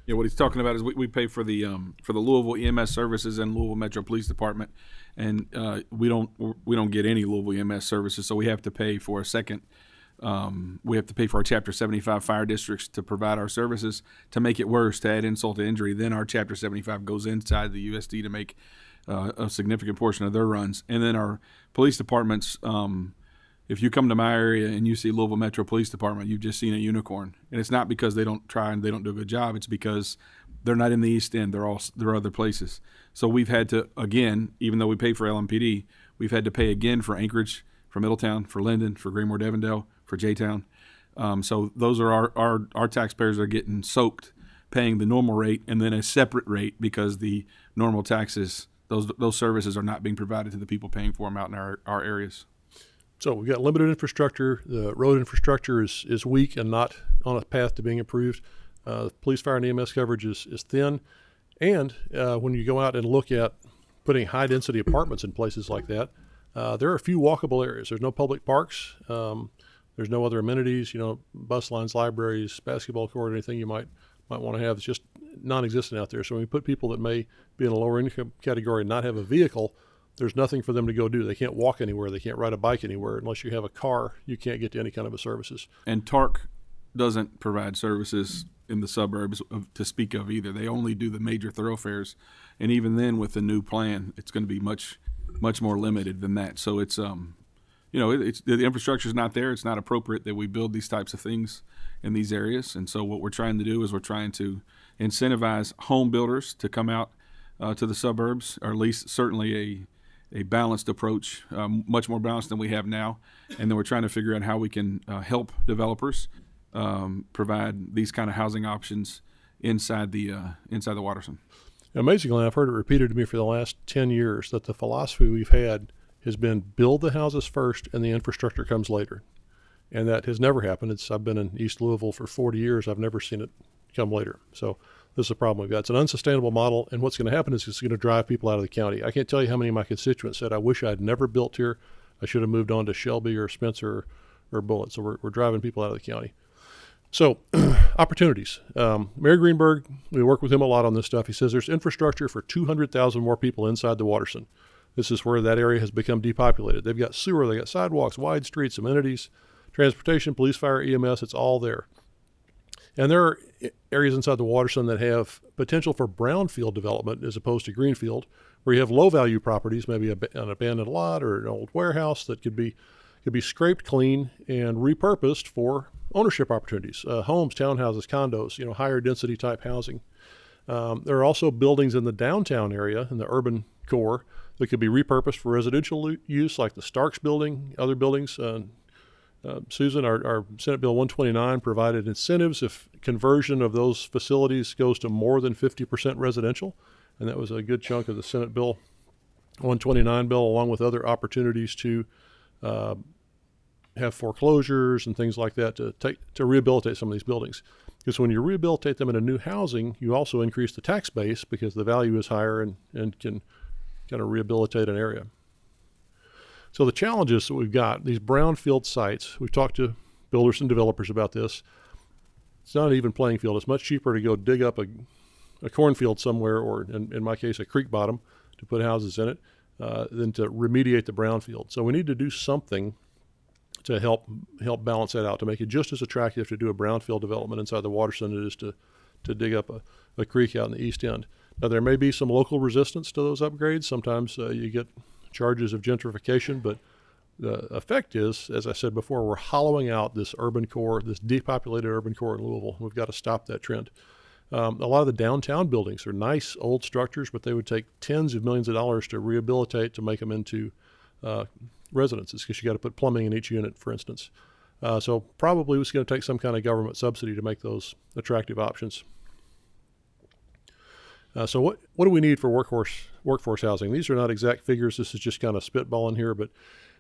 Yeah, what he's talking about is we pay for the Louisville EMS services and Louisville Metro Police Department, and we don't get any Louisville EMS services, so we have to pay for a second. We have to pay for our Chapter 75 fire districts to provide our services. To make it worse, to add insult to injury, then our Chapter 75 goes inside the USD to make a significant portion of their runs. And then our police departments, if you come to my area and you see Louisville Metro Police Department, you've just seen a unicorn. And it's not because they don't try and they don't do a good job. It's because they're not in the East End. They're other places. So we've had to, again, even though we pay for LMPD, we've had to pay again for Anchorage, for Middletown, for Linden, for Greenmore Devondale, for J-Town. So those are our taxpayers are getting soaked paying the normal rate and then a separate rate because the normal taxes, those services are not being provided to the people paying for them out in our areas. So we've got limited infrastructure. The road infrastructure is weak and not on a path to being improved. Police, fire, and EMS coverage is thin. And when you go out and look at putting high-density apartments in places like that, there are a few walkable areas. There's no public parks. There's no other amenities, bus lines, libraries, basketball court, anything you might want to have. It's just non-existent out there. So when we put people that may be in a lower income category and not have a vehicle, there's nothing for them to go do. They can't walk anywhere. They can't ride a bike anywhere. Unless you have a car, you can't get to any kind of a services. And TARC doesn't provide services in the suburbs to speak of either. They only do the major thoroughfares. And even then with the new plan, it's going to be much more limited than that. So it's, the infrastructure is not there. It's not appropriate that we build these types of things in these areas. And so what we're trying to do is we're trying to incentivize home builders to come out to the suburbs, or at least certainly a balanced approach, much more balanced than we have now. And then we're trying to figure out how we can help developers provide these kind of housing options inside the Watterson. Amazingly, I've heard it repeated to me for the last 10 years that the philosophy we've had has been build the houses first and the infrastructure comes later. And that has never happened. I've been in East Louisville for 40 years. I've never seen it come later. So this is a problem we've got. It's an unsustainable model, and what's going to happen is it's going to drive people out of the county. I can't tell you how many of my constituents said, I wish I'd never built here. I should have moved on to Shelby or Spencer or Bullitt. So we're driving people out of the county. So opportunities. Mayor Greenberg, we work with him a lot on this stuff. He says there's infrastructure for 200,000 more people inside the Watterson. This is where that area has become depopulated. They've got sewer, they've got sidewalks, wide streets, amenities, transportation, police, fire, EMS, it's all there. And there are areas inside the Watterson that have potential for brownfield development as opposed to greenfield, where you have low-value properties, maybe an abandoned lot or an old warehouse that could be scraped clean and repurposed for ownership opportunities, homes, townhouses, condos, higher density type housing. There are also buildings in the downtown area, in the urban core, that could be repurposed for residential use, like the Starks building, other buildings. Susan, our Senate Bill 129 provided incentives if conversion of those facilities goes to more than 50% residential. And that was a good chunk of the Senate Bill 129 bill, along with other opportunities to have foreclosures and things like that to rehabilitate some of these buildings. Because when you rehabilitate them into new housing, you also increase the tax base because the value is higher and can kind of rehabilitate an area. So the challenges that we've got, these brownfield sites, we've talked to builders and developers about this. It's not an even playing field. It's much cheaper to go dig up a cornfield somewhere, or in my case, a creek bottom, to put houses in it. than to remediate the brownfield. So we need to do something to help balance that out, to make it just as attractive to do a brownfield development inside the Waterson as it is to dig up a creek out in the east end. Now, there may be some local resistance to those upgrades. Sometimes you get charges of gentrification, but the effect is, as I said before, we're hollowing out this urban core, this depopulated urban core in Louisville. We've got to stop that trend. A lot of the downtown buildings are nice old structures, but they would take tens of millions of dollars to rehabilitate to make them into residences, because you got to put plumbing in each unit, for instance. So probably it's going to take some kind of government subsidy to make those attractive options. So what do we need for workforce housing? These are not exact figures. This is just kind of spitballing here, but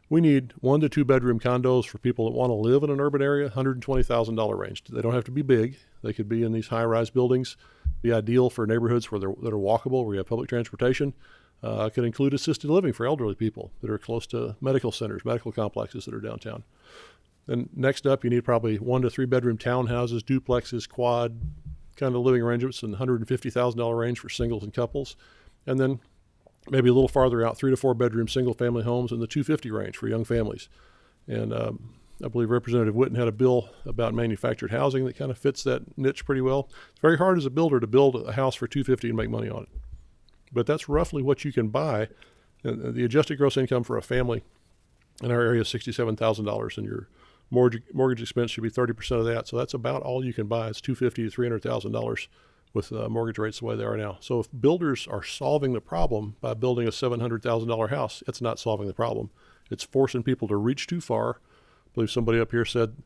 we need 1 to 2 bedroom condos for people that want to live in an urban area, $120,000 range. They don't have to be big. They could be in these high-rise buildings. Be ideal for neighborhoods that are walkable, where you have public transportation. Could include assisted living for elderly people that are close to medical centers, medical complexes that are downtown. And next up, you need probably 1 to 3 bedroom townhouses, duplexes, quad kind of living arrangements in the $150,000 range for singles and couples. And then maybe a little farther out, 3 to 4 bedroom single family homes in the $250,000 range for young families. And I believe Representative Whitten had a bill about manufactured housing that kind of fits that niche pretty well. It's very hard as a builder to build a house for $250,000 and make money on it. But that's roughly what you can buy. And the adjusted gross income for a family in our area is $67,000, and your mortgage expense should be 30% of that. So that's about all you can buy. It's $250,000 to $300,000 with mortgage rates the way they are now. So if builders are solving the problem by building a $700,000 house, it's not solving the problem. It's forcing people to reach too far. I believe somebody up here said,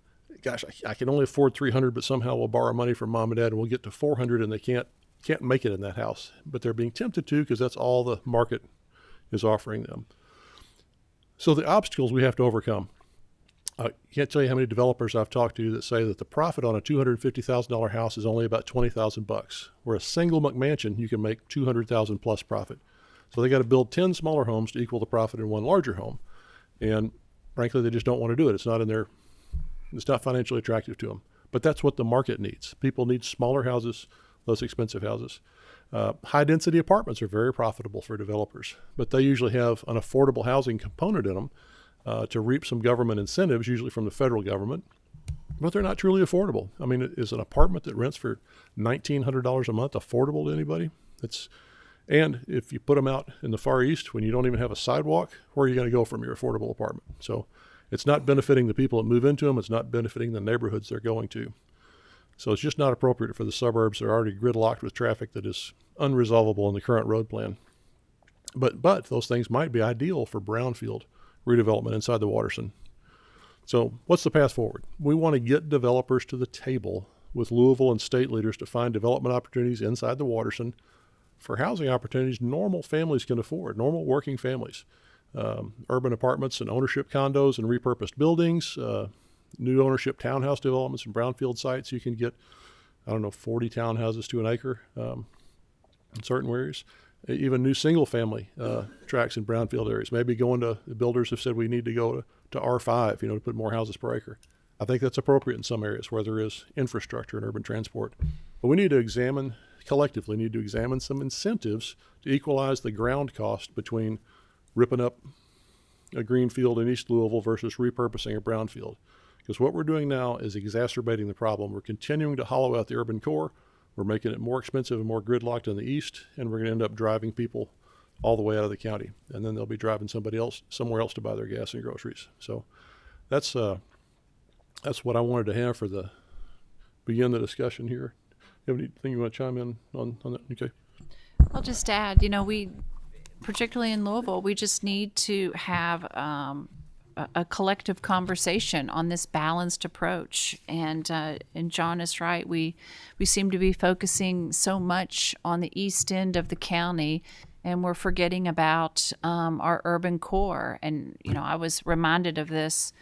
"Gosh, I can only afford $300, but somehow we'll borrow money from mom and dad, and we'll get to $400, and they can't make it in that house." But they're being tempted to, because that's all the market is offering them. So the obstacles we have to overcome. I can't tell you how many developers I've talked to that say that the profit on a $250,000 house is only about $20,000, where a single McMansion you can make $200,000 plus profit. So they got to build 10 smaller homes to equal the profit in one larger home, and frankly, they just don't want to do it. It's not financially attractive to them. But that's what the market needs. People need smaller houses, less expensive houses. High density apartments are very profitable for developers, but they usually have an affordable housing component in them to reap some government incentives, usually from the federal government, but they're not truly affordable. I mean, is an apartment that rents for $1,900 a month affordable to anybody? And if you put them out in the Far East when you don't even have a sidewalk, where are you going to go from your affordable apartment? So it's not benefiting the people that move into them. It's not benefiting the neighborhoods they're going to. So it's just not appropriate for the suburbs. They're already gridlocked with traffic that is unresolvable in the current road plan. But those things might be ideal for brownfield redevelopment inside the Waterson. So what's the path forward? We want to get developers to the table with Louisville and state leaders to find development opportunities inside the Waterson for housing opportunities normal families can afford, normal working families. Urban apartments and ownership condos and repurposed buildings, new ownership townhouse developments and brownfield sites. You can get, 40 townhouses to an acre in certain areas. Even new single family tracts in brownfield areas. Maybe the builders have said we need to go to R5, to put more houses per acre. I think that's appropriate in some areas where there is infrastructure and urban transport. But we need to collectively need to examine some incentives to equalize the ground cost between ripping up a green field in East Louisville versus repurposing a brownfield. Because what we're doing now is exacerbating the problem. We're continuing to hollow out the urban core. We're making it more expensive and more gridlocked in the east, and we're going to end up driving people all the way out of the county. And then they'll be driving somewhere else to buy their gas and groceries. So that's what I wanted to have for begin the discussion here. You have anything you want to chime in on that? Okay. I'll just add, we, particularly in Louisville, we just need to have a collective conversation on this balanced approach. And John is right. We seem to be focusing so much on the east end of the county, and we're forgetting about our urban core. And, I was reminded of this.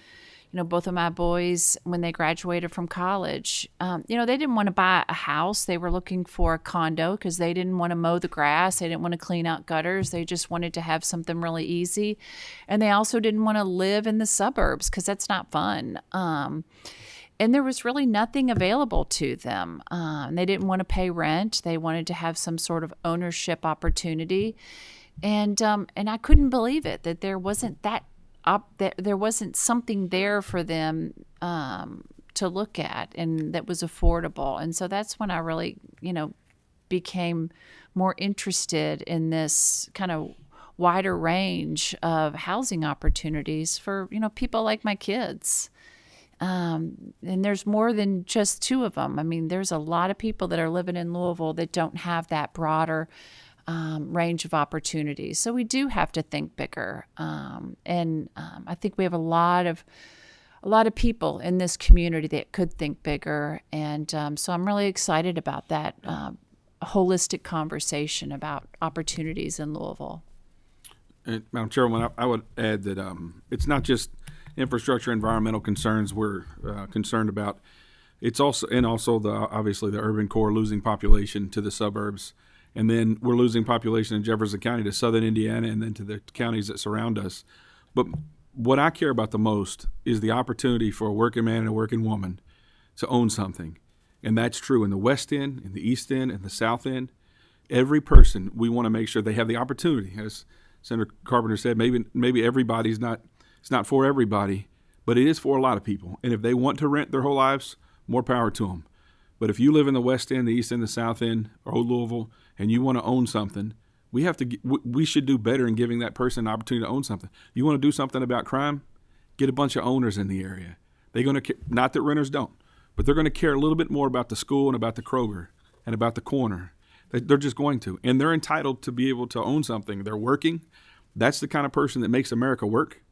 Both of my boys, when they graduated from college, they didn't want to buy a house. They were looking for a condo because they didn't want to mow the grass. They didn't want to clean out gutters. They just wanted to have something really easy. And they also didn't want to live in the suburbs because that's not fun. And there was really nothing available to them. They didn't want to pay rent. They wanted to have some sort of ownership opportunity. and I couldn't believe it that there wasn't that there wasn't something there for them to look at and that was affordable. And so that's when I really, became more interested in this kind of wider range of housing opportunities for, people like my kids. And there's more than just two of them. I mean, there's a lot of people that are living in Louisville that don't have that broader range of opportunities. So we do have to think bigger. And I think we have a lot of people in this community that could think bigger. And so I'm really excited about that holistic conversation about opportunities in Louisville. And Madam Chairwoman, I would add that it's not just infrastructure, environmental concerns we're concerned about. It's also obviously the urban core losing population to the suburbs, and then we're losing population in Jefferson County to southern Indiana and then to the counties that surround us. But what I care about the most is the opportunity for a working man and a working woman to own something. And that's true in the West End, in the East End, and the South End. Every person, we want to make sure they have the opportunity. As Senator Carpenter said, maybe everybody's not, it's not for everybody, but it is for a lot of people. And if they want to rent their whole lives, more power to them. But if you live in the West End, the East End, the South End, or Old Louisville, and you want to own something, we should do better in giving that person an opportunity to own something. You want to do something about crime? Get a bunch of owners in the area. They're going to, not that renters don't, but they're going to care a little bit more about the school and about the Kroger and about the corner. They're just going to. And they're entitled to be able to own something. They're working. That's the kind of person that makes America work.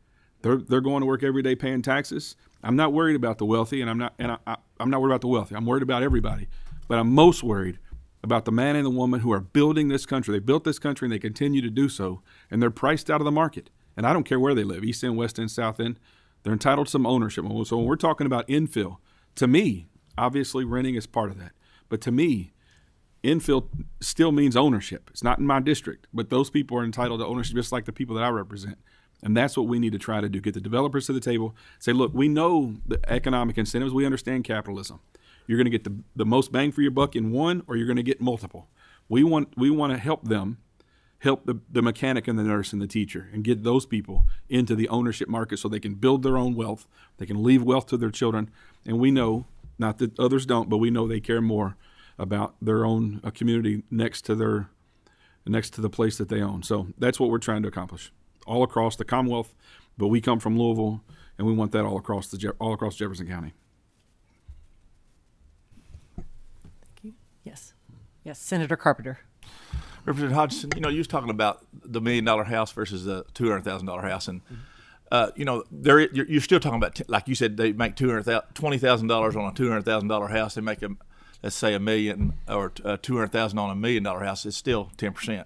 They're going to work every day paying taxes. I'm not worried about the wealthy, and I'm not worried about the wealthy. I'm worried about everybody. But I'm most worried about the man and the woman who are building this country. They built this country, and they continue to do so, and they're priced out of the market. And I don't care where they live, East End, West End, South End. They're entitled to some ownership. So when we're talking about infill, to me, obviously renting is part of that. But to me, infill still means ownership. It's not in my district, but those people are entitled to ownership just like the people that I represent. And that's what we need to try to do, get the developers to the table, say, look, we know the economic incentives. We understand capitalism. You're going to get the most bang for your buck in one, or you're going to get multiple. We want to help them, help the mechanic and the nurse and the teacher, and get those people into the ownership market so they can build their own wealth. They can leave wealth to their children. And we know, not that others don't, but we know they care more about their own community next to the place that they own. So that's what we're trying to accomplish all across the Commonwealth. But we come from Louisville, and we want that all across Jefferson County. Yes. Yes, Senator Carpenter. Representative Hodgson, you was talking about the $1 million house versus the $200,000 house, and you're still talking about, like you said, they make $20,000 on a $200,000 house. They make let's say $1 million or $200,000 on a $1 million house. It's still 10%.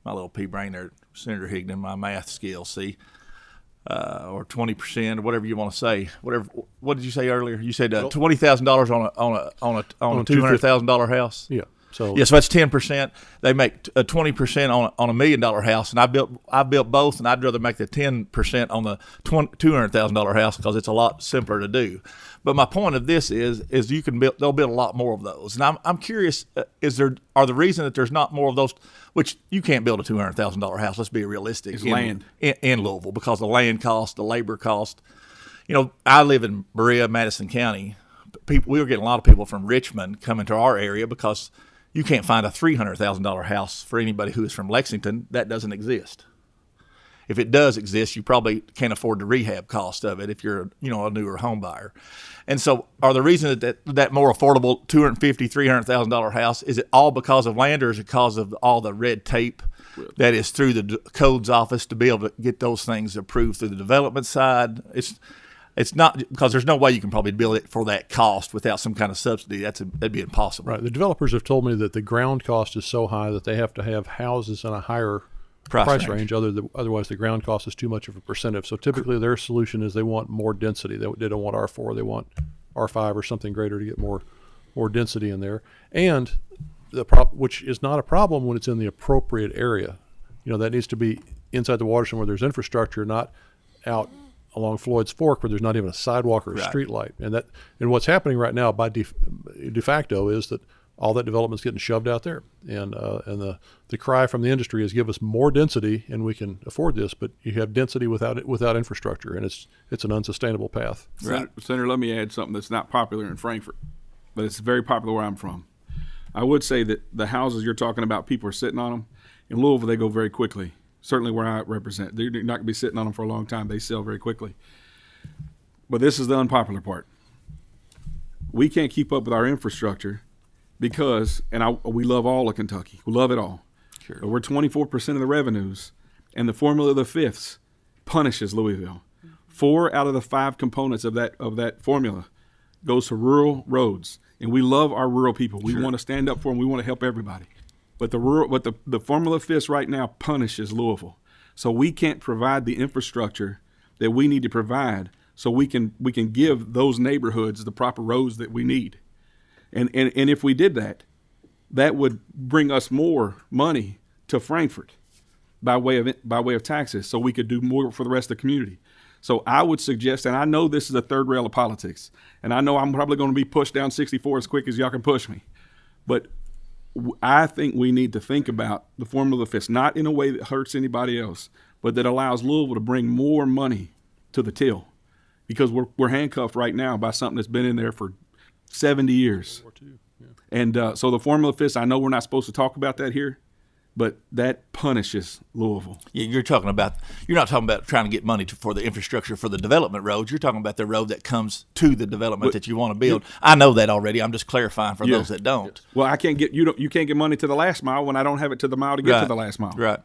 My little pea brain there, Senator Higdon, my math skills, see. Or 20%, or whatever you want to say. What did you say earlier? You said $20,000 on a $200,000 house. Yeah. So that's 10%. They make 20% on a $1 million house, and I built both, and I'd rather make the 10% on the $200,000 house because it's a lot simpler to do. But my point of this is you can build. They'll build a lot more of those, and I'm curious. Are the reason that there's not more of those? Which you can't build a $200,000 house. Let's be realistic. It's land in Louisville because the land cost, the labor cost. I live in Berea, Madison County. We were getting a lot of people from Richmond coming to our area because you can't find a $300,000 house for anybody who is from Lexington. That doesn't exist. If it does exist, you probably can't afford the rehab cost of it if you're a newer home buyer. And so are the reason that more affordable $250,000, $300,000 house, is it all because of land, or is it because of all the red tape that is through the codes office to be able to get those things approved through the development side? It's not, because there's no way you can probably build it for that cost without some kind of subsidy. That'd be impossible. Right. The developers have told me that the ground cost is so high that they have to have houses in a higher price range. Otherwise, the ground cost is too much of a percentage. So typically, their solution is they want more density. They don't want R4. They want R5 or something greater to get more density in there. And which is not a problem when it's in the appropriate area. That needs to be inside the watershed where there's infrastructure, not out along Floyd's Fork where there's not even a sidewalk or a street light. And what's happening right now by de facto is that all that development's getting shoved out there. And the cry from the industry is give us more density and we can afford this, but you have density without infrastructure, and it's an unsustainable path. Senator, let me add something that's not popular in Frankfurt, but it's very popular where I'm from. I would say that the houses you're talking about, people are sitting on them. In Louisville, they go very quickly. Certainly where I represent. They're not going to be sitting on them for a long time. They sell very quickly. But this is the unpopular part. We can't keep up with our infrastructure because, we love all of Kentucky. We love it all. Sure. But we're 24% of the revenues, and the formula of the fifths punishes Louisville. 4 out of the 5 components of that formula goes to rural roads, and we love our rural people. We want to stand up for them. We want to help everybody. But the formula of fifths right now punishes Louisville, so we can't provide the infrastructure that we need to provide, so we can give those neighborhoods the proper roads that we need. And if we did that, that would bring us more money to Frankfurt by way of taxes, so we could do more for the rest of the community. So I would suggest, and I know this is a third rail of politics, and I know I'm probably going to be pushed down 64 as quick as y'all can push me, but I think we need to think about the formula of fifths, not in a way that hurts anybody else, but that allows Louisville to bring more money to the till, because we're handcuffed right now by something that's been in there for 70 years. And so the formula of fifths, I know we're not supposed to talk about that here, but that punishes Louisville. Yeah, you're not talking about trying to get money for the infrastructure for the development roads. You're talking about the road that comes to the development that you want to build. I know that already. I'm just clarifying for those that don't. Well, I can't get you can't get money to the last mile when I don't have it to the mile to get to the last mile. Right.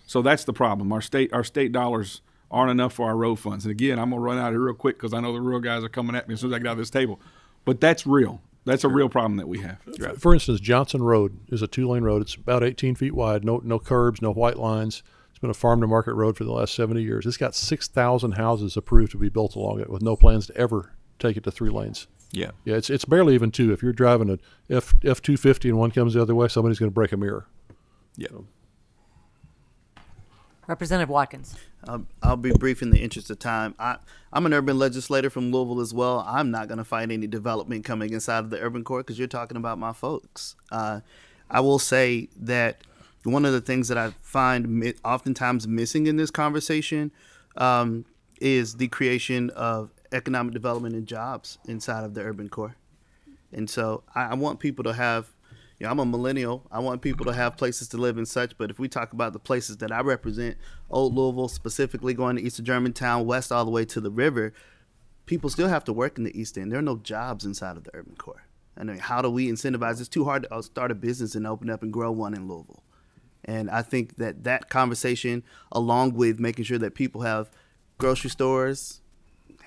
So that's the problem. Our state dollars aren't enough for our road funds. And again, I'm gonna run out of here real quick because I know the rural guys are coming at me as soon as I get out of this table. But that's real. That's a real problem that we have. For instance, Johnson Road is a 2-lane road. It's about 18 feet wide, no curbs, no white lines. It's been a farm-to-market road for the last 70 years. It's got 6,000 houses approved to be built along it with no plans to ever take it to 3 lanes. Yeah. Yeah, it's barely even 2. If you're driving a F-250 and one comes the other way, somebody's going to break a mirror. Yeah. Representative Watkins. I'll be brief in the interest of time. I'm an urban legislator from Louisville as well. I'm not going to find any development coming inside of the urban core because you're talking about my folks. I will say that one of the things that I find oftentimes missing in this conversation is the creation of economic development and jobs inside of the urban core. And so I want people to have, I'm a millennial. I want people to have places to live and such. But if we talk about the places that I represent, Old Louisville, specifically going to east of Germantown, west all the way to the river, people still have to work in the East End. There are no jobs inside of the urban core. I mean, how do we incentivize? It's too hard to start a business and open up and grow one in Louisville. And I think that conversation, along with making sure that people have grocery stores,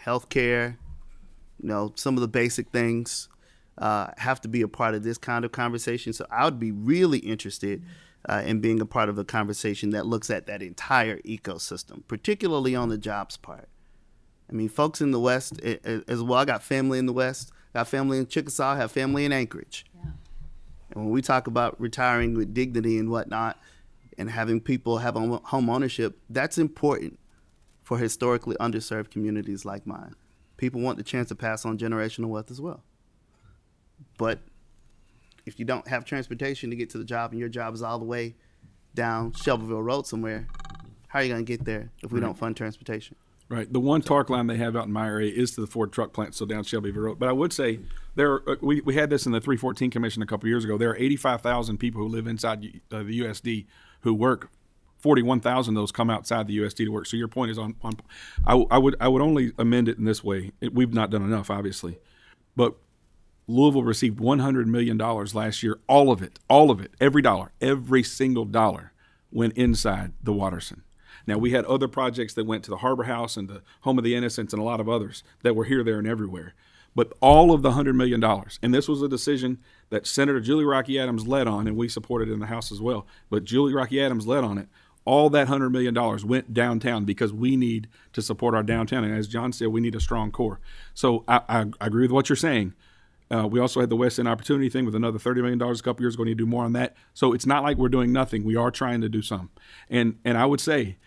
healthcare, some of the basic things, have to be a part of this kind of conversation. So I would be really interested in being a part of a conversation that looks at that entire ecosystem, particularly on the jobs part. I mean, folks in the West as well. I got family in the West, got family in Chickasaw, have family in Anchorage. Yeah. And when we talk about retiring with dignity and whatnot and having people have home ownership, that's important for historically underserved communities like mine. People want the chance to pass on generational wealth as well. But if you don't have transportation to get to the job and your job is all the way down Shelbyville Road somewhere, how are you going to get there if we don't fund transportation? Right. The one TARC line they have out in my area is to the Ford truck plant, so down Shelbyville Road. But I would say we had this in the 314 Commission a couple years ago. There are 85,000 people who live inside the USD who work. 41,000 of those come outside the USD to work. So your point is on. I would only amend it in this way. We've not done enough, obviously, but Louisville received $100 million last year. All of it, every dollar, every single dollar went inside the Watterson. Now, we had other projects that went to the Harbor House and the Home of the Innocents and a lot of others that were here, there, and everywhere. But all of the $100 million, and this was a decision that Senator Julie Rocky Adams led on, and we supported in the House as well, but Julie Rocky Adams led on it. All that $100 million went downtown because we need to support our downtown. And as John said, we need a strong core. So I agree with what you're saying. We also had the West End Opportunity thing with another $30 million a couple years ago. We need to do more on that. So it's not like we're doing nothing. We are trying to do some. And I would say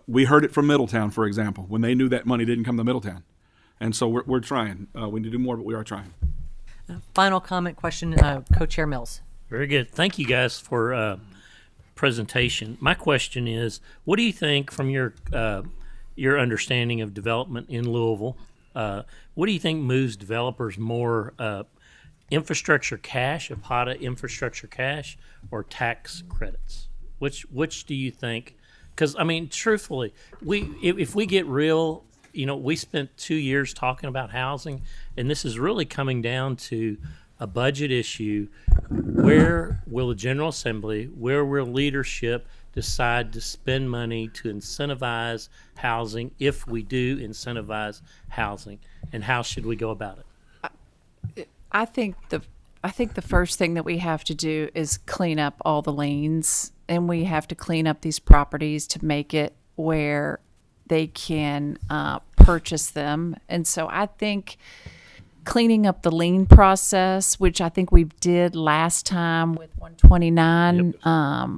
we heard it from Middletown, for example, when they knew that money didn't come to Middletown. And so we're trying. We need to do more, but we are trying. Final comment question, Co-Chair Mills. Very good. Thank you guys for presentation. My question is, what do you think from your understanding of development in Louisville? What do you think moves developers more, infrastructure cash, a pot of infrastructure cash, or tax credits? Which do you think? Because I mean, truthfully, if we get real, we spent 2 years talking about housing, and this is really coming down to a budget issue. Where will the General Assembly, where will leadership decide to spend money to incentivize housing, if we do incentivize housing, and how should we go about it? I think the first thing that we have to do is clean up all the lanes, and we have to clean up these properties to make it where they can purchase them. And so I think cleaning up the lien process, which I think we did last time with 129,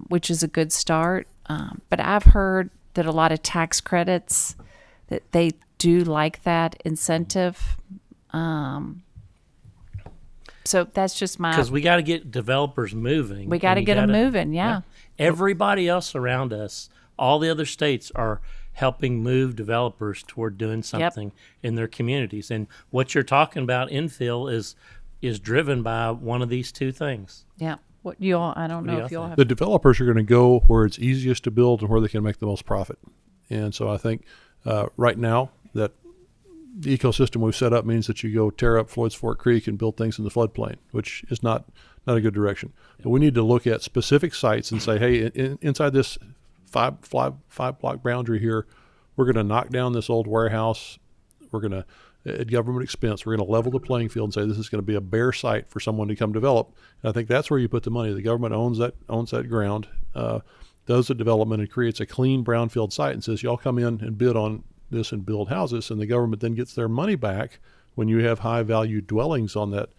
which is a good start. But I've heard that a lot of tax credits, that they do like that incentive. So that's just my... Because we got to get developers moving. We got to get them moving, yeah. Everybody else around us, all the other states are helping move developers toward doing something in their communities. And what you're talking about, Infill, is driven by one of these two things. Yeah. What you all? I don't know if you all have... The developers are going to go where it's easiest to build and where they can make the most profit. And so I think right now that the ecosystem we've set up means that you go tear up Floyd's Fork Creek and build things in the floodplain, which is not a good direction. But we need to look at specific sites and say, hey, inside this five block boundary here, we're going to knock down this old warehouse. We're going to, at government expense, we're going to level the playing field and say this is going to be a bare site for someone to come develop. And I think that's where you put the money. The government owns that ground, does the development, and creates a clean brownfield site and says, y'all come in and bid on this and build houses, and the government then gets their money back when you have high value dwellings on that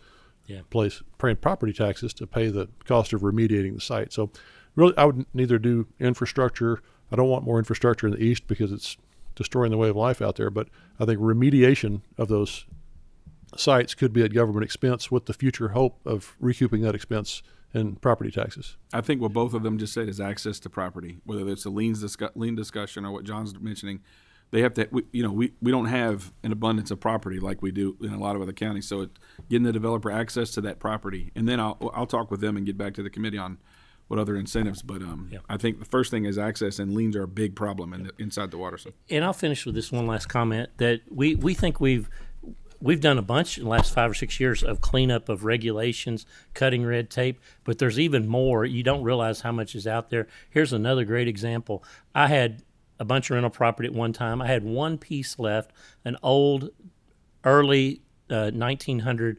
place, paying property taxes to pay the cost of remediating the site. So really, I would neither do infrastructure. I don't want more infrastructure in the east because it's destroying the way of life out there. But I think remediation of those sites could be at government expense, with the future hope of recouping that expense in property taxes. I think what both of them just said is access to property, whether it's a lien discussion or what John's mentioning. They have to, we don't have an abundance of property like we do in a lot of other counties. So getting the developer access to that property, and then I'll talk with them and get back to the committee on what other incentives. But I think the first thing is access, and liens are a big problem inside the water system. And I'll finish with this one last comment that we think we've done a bunch in the last 5 or 6 years of cleanup of regulations, cutting red tape, but there's even more. You don't realize how much is out there. Here's another great example. I had a bunch of rental property at one time. I had one piece left, an old, early 1900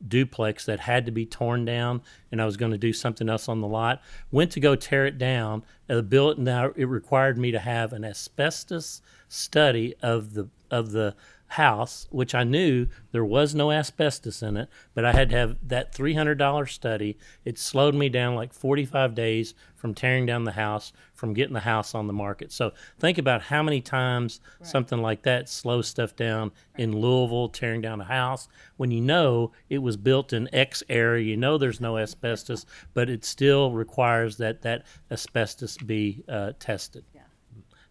duplex that had to be torn down, and I was going to do something else on the lot. Went to go tear it down. Now it required me to have an asbestos study of the house, which I knew there was no asbestos in it, but I had to have that $300 study. It slowed me down like 45 days from tearing down the house, from getting the house on the market. So think about how many times something like that slows stuff down in Louisville, tearing down a house, when you know it was built in X area, you know there's no asbestos, but it still requires that asbestos be tested.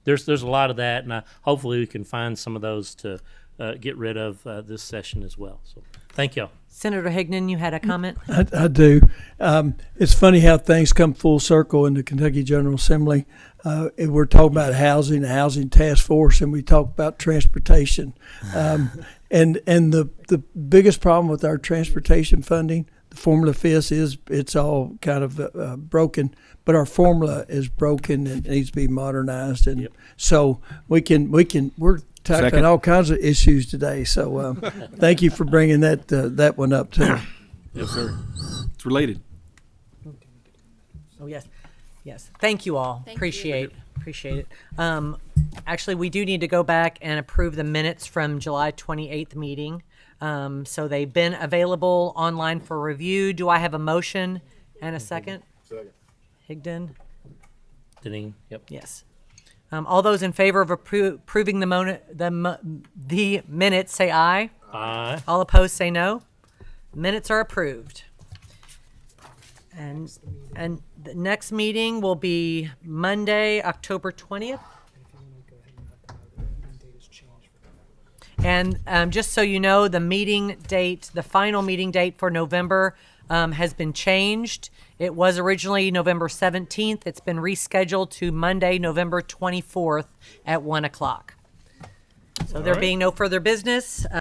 There's a lot of that, and hopefully we can find some of those to get rid of this session as well. So thank y'all. Senator Higdon, you had a comment? I do. It's funny how things come full circle in the Kentucky General Assembly. We're talking about housing, the housing task force, and we talk about transportation. And the biggest problem with our transportation funding, the formula fits it's all kind of broken, but our formula is broken and it needs to be modernized. And so we're tackling all kinds of issues today. So thank you for bringing that one up too. Yes, sir. It's related. Oh, yes. Thank you all. Appreciate it. Actually, we do need to go back and approve the minutes from July 28th meeting. So they've been available online for review. Do I have a motion and a second? Second. Higdon? Deneen, yep. Yes. All those in favor of approving the minutes say aye. Aye. All opposed say no. Minutes are approved. And the next meeting will be Monday, October 20th. And just so you know, the final meeting date for November has been changed. It was originally November 17th. It's been rescheduled to Monday, November 24th at 1 o'clock. So there being no further business,